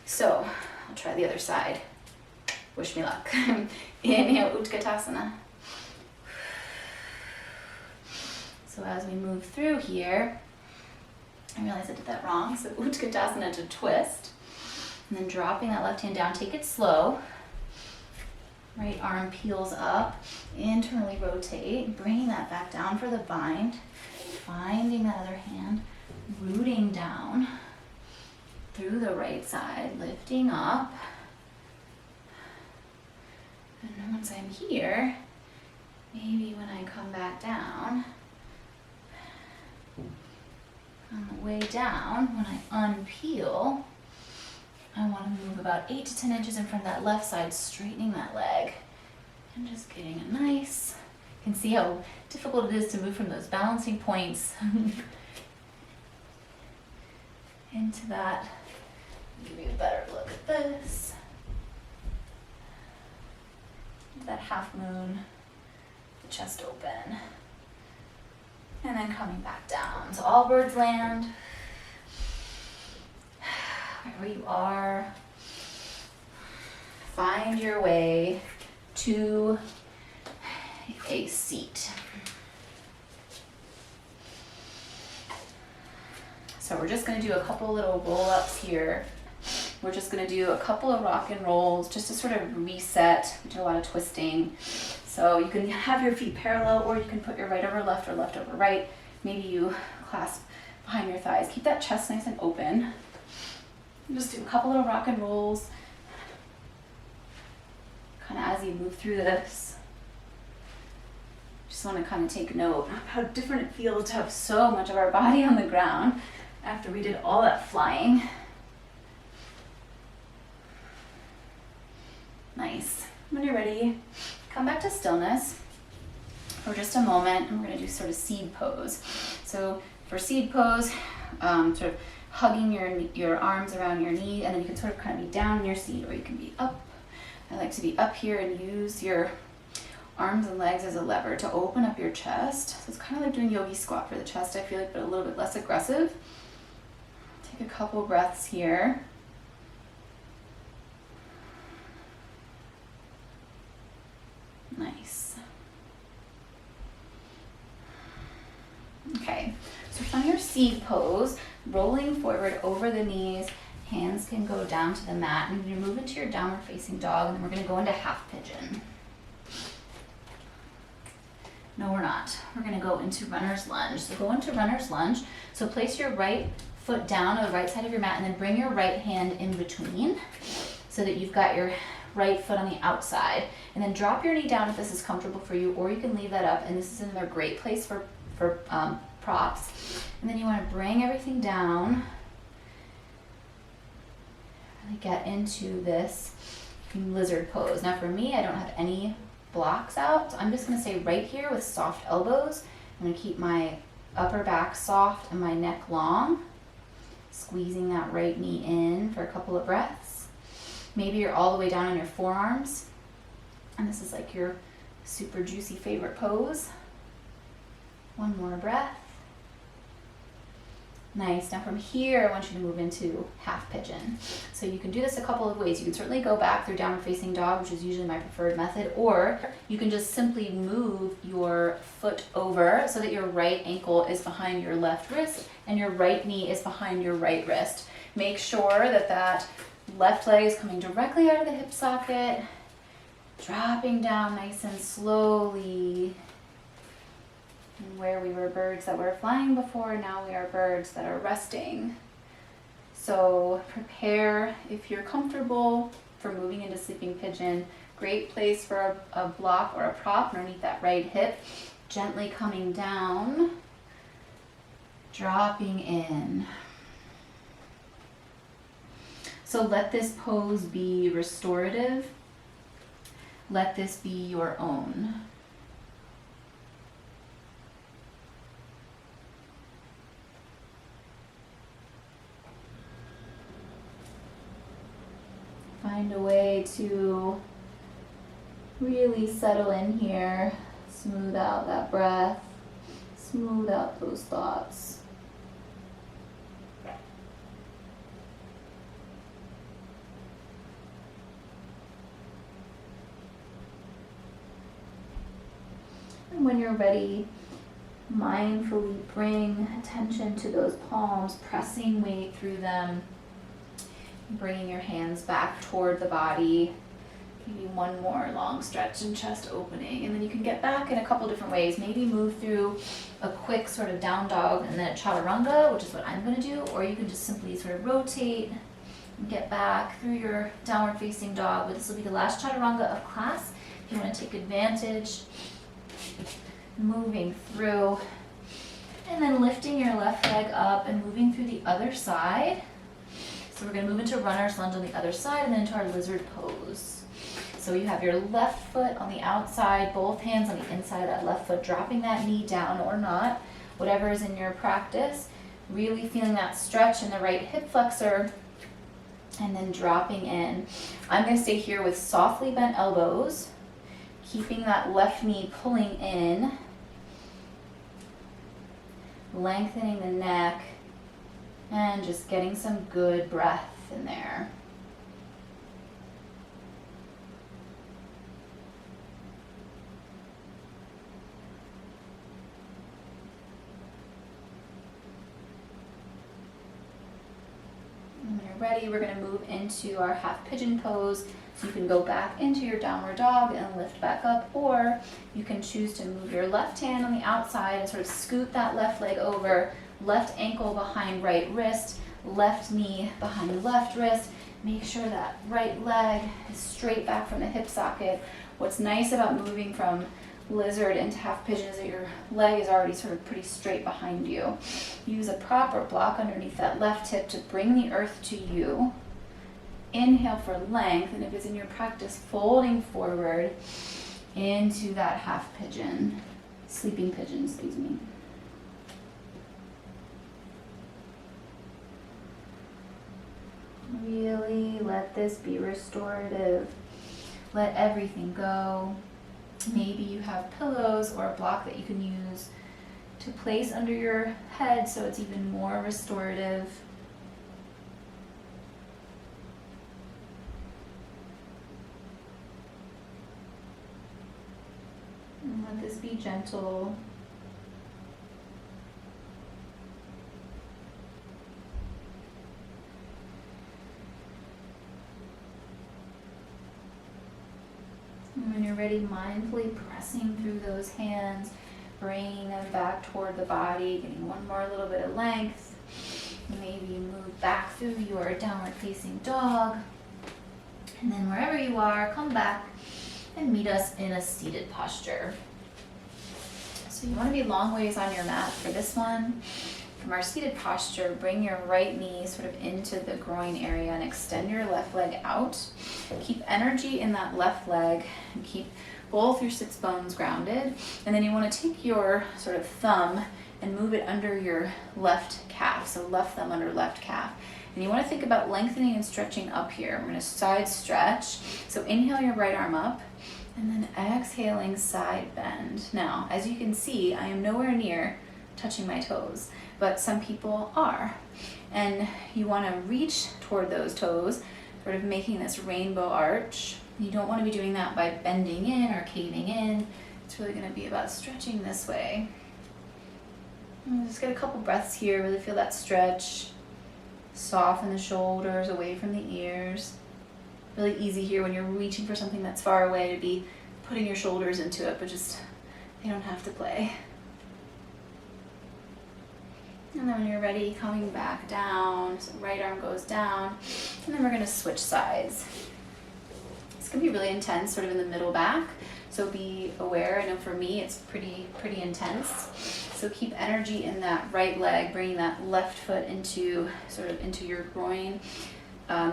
So I'll try the other side. Wish me luck. Inhale, Utkatasana. So as we move through here, I realize I did that wrong. So Utkatasana to twist. And then dropping that left hand down, take it slow. Right arm peels up, internally rotate, bringing that back down for the bind, finding that other hand, rooting down through the right side, lifting up. And once I'm here, maybe when I come back down, on the way down, when I unpeel, I want to move about 8 to 10 inches in front of that left side, straightening that leg. And just getting a nice, you can see how difficult it is to move from those balancing points into that. Give you a better look at this. That half moon, the chest open. And then coming back down. So all birds land. Wherever you are, find your way to a seat. So we're just going to do a couple little roll-ups here. We're just going to do a couple of rock and rolls just to sort of reset. We do a lot of twisting. So you can have your feet parallel, or you can put your right over left or left over right. Maybe you clasp behind your thighs. Keep that chest nice and open. Just do a couple little rock and rolls, kind of as you move through this. Just want to kind of take note of how different it feels to have so much of our body on the ground after we did all that flying. Nice. When you're ready, come back to stillness for just a moment, and we're going to do sort of seed pose. So for seed pose, sort of hugging your arms around your knee, and then you can sort of kind of be down in your seat, or you can be up. I like to be up here and use your arms and legs as a lever to open up your chest. So it's kind of like doing yogi squat for the chest, I feel like, but a little bit less aggressive. Take a couple breaths here. Nice. Okay, so from your seed pose, rolling forward over the knees, hands can go down to the mat, and you move into your downward facing dog, and then we're going to go into half pigeon. No, we're not. We're going to go into runner's lunge. So go into runner's lunge. So place your right foot down on the right side of your mat, and then bring your right hand in between so that you've got your right foot on the outside. And then drop your knee down if this is comfortable for you, or you can leave that up, and this is another great place for props. And then you want to bring everything down, really get into this lizard pose. Now for me, I don't have any blocks out, so I'm just going to stay right here with soft elbows. I'm going to keep my upper back soft and my neck long, squeezing that right knee in for a couple of breaths. Maybe you're all the way down on your forearms, and this is like your super juicy favorite pose. One more breath. Nice. Now from here, I want you to move into half pigeon. So you can do this a couple of ways. You can certainly go back through downward facing dog, which is usually my preferred method, or you can just simply move your foot over so that your right ankle is behind your left wrist and your right knee is behind your right wrist. Make sure that that left leg is coming directly out of the hip socket, dropping down nice and slowly. And where we were birds that were flying before, now we are birds that are resting. So prepare, if you're comfortable, for moving into sleeping pigeon. Great place for a block or a prop underneath that right hip. Gently coming down, dropping in. So let this pose be restorative. Let this be your own. Find a way to really settle in here, smooth out that breath, smooth out those thoughts. And when you're ready, mindfully bring attention to those palms, pressing weight through them. Bringing your hands back toward the body. Maybe one more long stretch and chest opening. And then you can get back in a couple different ways. Maybe move through a quick sort of down dog and then a chaturanga, which is what I'm going to do. Or you can just simply sort of rotate and get back through your downward facing dog. But this will be the last chaturanga of class. If you want to take advantage, moving through. And then lifting your left leg up and moving through the other side. So we're going to move into runner's lunge on the other side and then into our lizard pose. So you have your left foot on the outside, both hands on the inside of that left foot, dropping that knee down or not, whatever is in your practice. Really feeling that stretch in the right hip flexor and then dropping in. I'm going to stay here with softly bent elbows, keeping that left knee pulling in, lengthening the neck, and just getting some good breath in there. And when you're ready, we're going to move into our half pigeon pose. So you can go back into your downward dog and lift back up, or you can choose to move your left hand on the outside and sort of scoot that left leg over, left ankle behind right wrist, left knee behind left wrist. Make sure that right leg is straight back from the hip socket. What's nice about moving from lizard into half pigeon is that your leg is already sort of pretty straight behind you. Use a prop or block underneath that left hip to bring the earth to you. Inhale for length, and if it's in your practice, folding forward into that half pigeon, sleeping pigeon, excuse me. Really let this be restorative. Let everything go. Maybe you have pillows or a block that you can use to place under your head so it's even more restorative. And let this be gentle. And when you're ready, mindfully pressing through those hands, bringing them back toward the body, getting one more little bit of length. Maybe move back through your downward facing dog. And then wherever you are, come back and meet us in a seated posture. So you want to be long ways on your mat for this one. From our seated posture, bring your right knee sort of into the groin area and extend your left leg out. Keep energy in that left leg and keep both your sits bones grounded. And then you want to take your sort of thumb and move it under your left calf. So left thumb under left calf. And you want to think about lengthening and stretching up here. We're going to side stretch. So inhale your right arm up and then exhaling side bend. Now, as you can see, I am nowhere near touching my toes, but but some people are. And you want to reach toward those toes, sort of making this rainbow arch. You don't want to be doing that by bending in or caving in. It's really going to be about stretching this way. And just get a couple breaths here, really feel that stretch. Soften the shoulders away from the ears. Really easy here when you're reaching for something that's far away to be putting your shoulders into it, but just, they don't have to play. And then when you're ready, coming back down, so right arm goes down, and then we're gonna switch sides. It's gonna be really intense, sort of in the middle back, so be aware. I know for me, it's pretty intense. So keep energy in that right leg, bringing that left foot into your groin.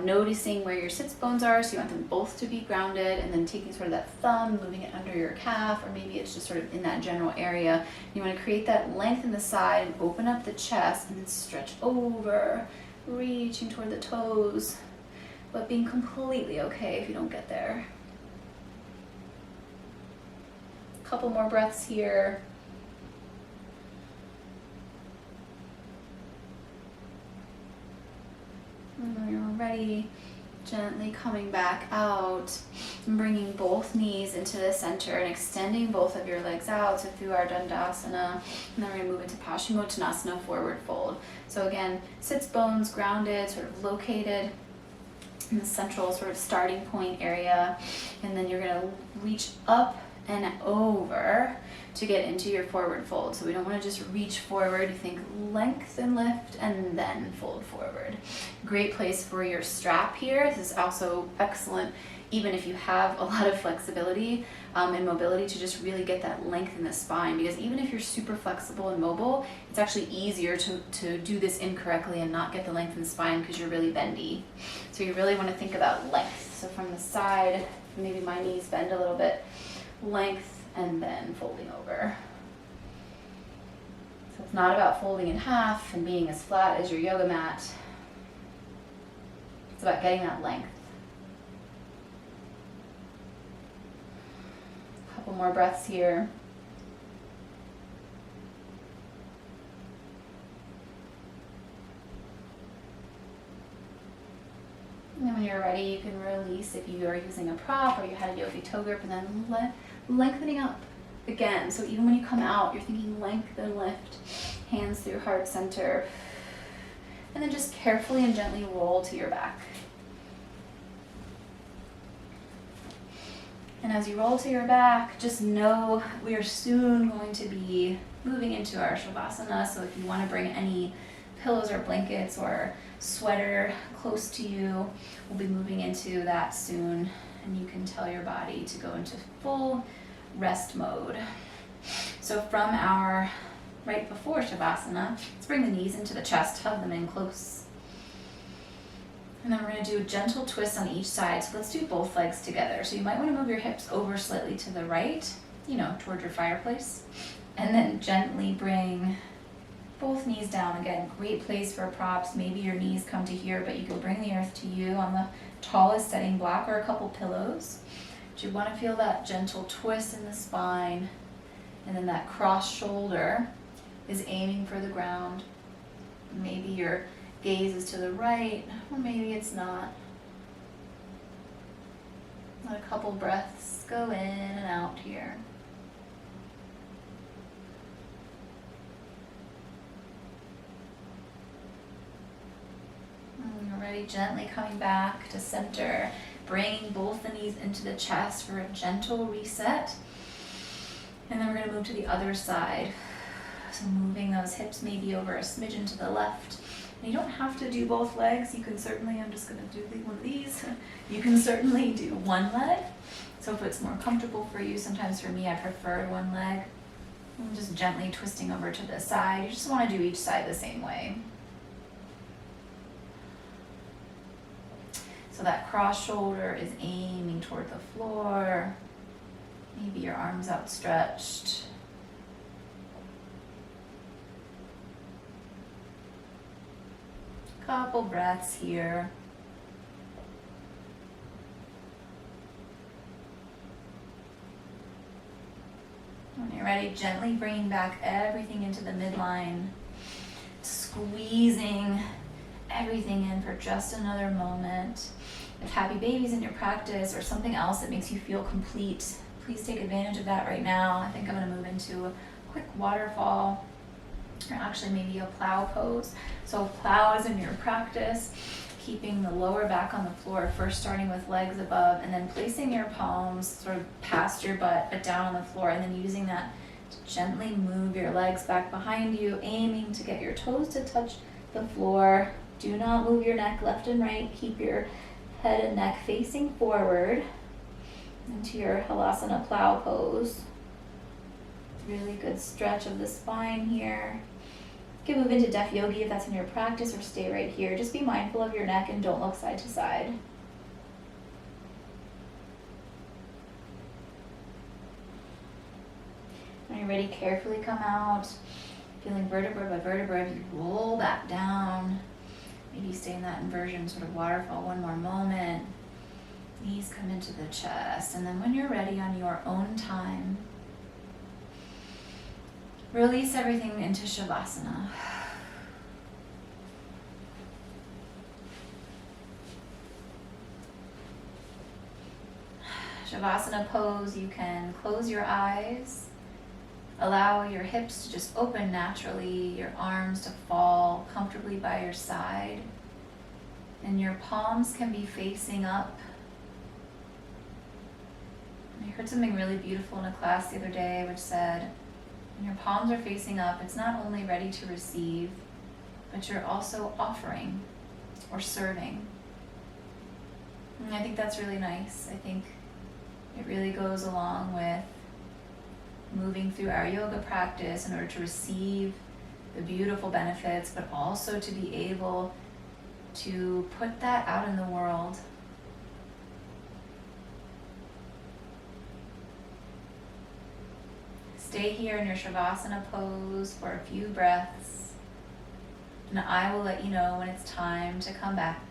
Noticing where your sits bones are, so you want them both to be grounded, and then taking sort of that thumb, moving it under your calf, or maybe it's just sort of in that general area. You want to create that length in the side and open up the chest, and then stretch over, reaching toward the toes, but being completely okay if you don't get there. A couple more breaths here. And when you're ready, gently coming back out and bringing both knees into the center and extending both of your legs out, so through our Dandasana. And then we're going to move into Paschimottanasana, forward fold. So again, sits bones grounded, sort of located in the central sort of starting point area. And then you're going to reach up and over to get into your forward fold. So we don't want to just reach forward. You think length and lift and then fold forward. Great place for your strap here. This is also excellent even if you have a lot of flexibility and mobility, to just really get that length in the spine, because even if you're super flexible and mobile, it's actually easier to do this incorrectly and not get the length in the spine because you're really bendy. So you really want to think about length. So from the side, maybe my knees bend a little bit, length and then folding over. So it's not about folding in half and being as flat as your yoga mat. It's about getting that length. A couple more breaths here. And then when you're ready, you can release if you are using a prop or you had a yogi toe grip, and then lengthening up again. So even when you come out, you're thinking length and lift, hands through heart center, and then just carefully and gently roll to your back. And as you roll to your back, just know we are soon going to be moving into our Shavasana. So if you want to bring any pillows or blankets or sweater close to you, we'll be moving into that soon. And you can tell your body to go into full rest mode. So from our right before Shavasana, let's bring the knees into the chest, hug them in close. And then we're going to do a gentle twist on each side. So let's do both legs together. So you might want to move your hips over slightly to the right, toward your fireplace. And then gently bring both knees down. Again, great place for props. Maybe your knees come to here, but you can bring the earth to you on the tallest setting block or a couple pillows. But you want to feel that gentle twist in the spine. And then that cross shoulder is aiming for the ground. Maybe your gaze is to the right, or maybe it's not. Let a couple breaths go in and out here. And when you're ready, gently coming back to center, bringing both the knees into the chest for a gentle reset. And then we're going to move to the other side. So moving those hips maybe over a smidgen to the left. And you don't have to do both legs. You can certainly, I'm just going to do one of these. You can certainly do one leg. So if it's more comfortable for you, sometimes for me I prefer one leg. I'm just gently twisting over to the side. You just want to do each side the same way. So that cross shoulder is aiming toward the floor. Maybe your arms outstretched. Couple breaths here. When you're ready, gently bringing back everything into the midline. squeezing everything in for just another moment. If happy baby's in your practice or something else that makes you feel complete, please take advantage of that right now. I think I'm going to move into a quick waterfall, or actually maybe a plow pose. So plow is in your practice, keeping the lower back on the floor, first starting with legs above and then placing your palms sort of past your butt but down on the floor, and then using that to gently move your legs back behind you, aiming to get your toes to touch the floor. Do not move your neck left and right. Keep your head and neck facing forward into your Halasana plow pose. Really good stretch of the spine here. You can move into Def Yogi if that's in your practice, or stay right here. Just be mindful of your neck and don't look side to side. When you're ready, carefully come out, feeling vertebra by vertebra. You roll back down. Maybe stay in that inversion sort of waterfall one more moment. Knees come into the chest, and then when you're ready on your own time, release everything into Shavasana. Shavasana pose, you can close your eyes, allow your hips to just open naturally, your arms to fall comfortably by your side, and your palms can be facing up. I heard something really beautiful in a class the other day which said, when your palms are facing up, it's not only ready to receive, but you're also offering or serving. And I think that's really nice. I think it really goes along with moving through our yoga practice in order to receive the beautiful benefits, but also to be able to put that out in the world. Stay here in your Shavasana pose for a few breaths, and I will let you know when it's time to come back.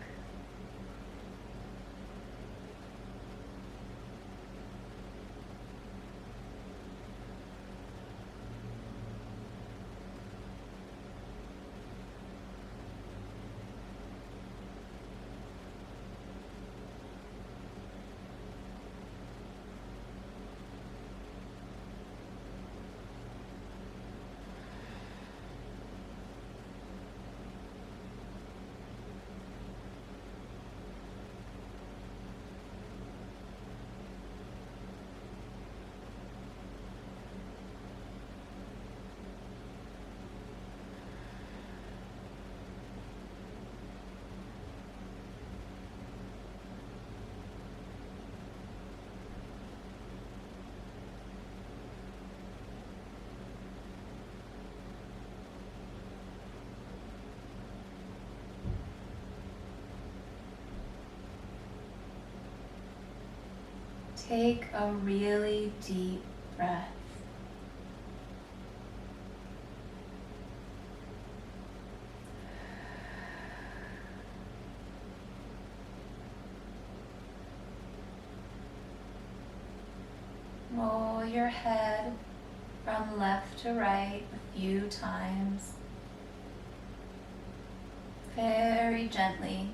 Take a really deep breath. Roll your head from left to right a few times, very gently.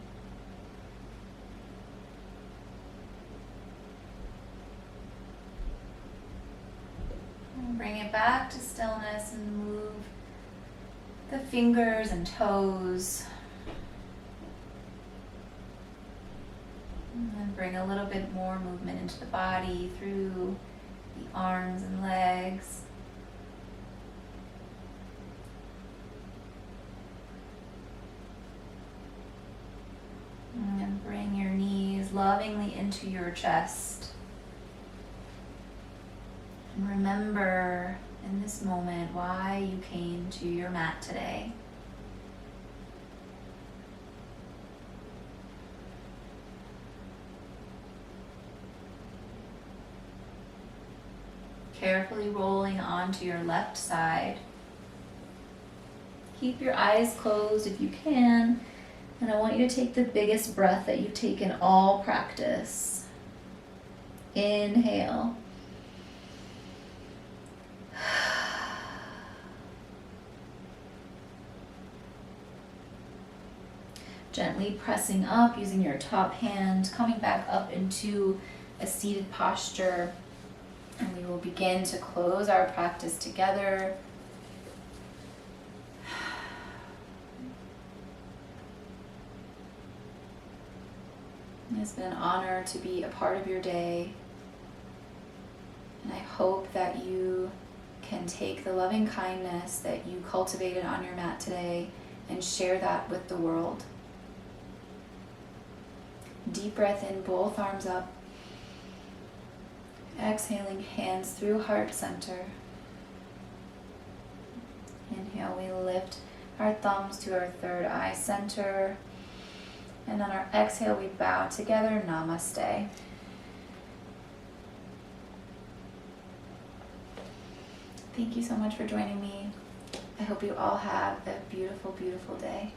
Bring it back to stillness and move the fingers and toes. And then bring a little bit more movement into the body through the arms and legs. And then bring your knees lovingly into your chest. And remember in this moment why you came to your mat today. Carefully rolling onto your left side. Keep your eyes closed if you can, and I want you to take the biggest breath that you take in all practice. Inhale. Gently pressing up, using your top hand, coming back up into a seated posture. And we will begin to close our practice together. It's been an honor to be a part of your day. And I hope that you can take the loving kindness that you cultivated on your mat today and share that with the world. Deep breath in, both arms up. Exhaling, hands through heart center. Inhale, we lift our thumbs to our third eye center. And on our exhale, we bow together, namaste. Thank you so much for joining me. I hope you all have a beautiful, beautiful day.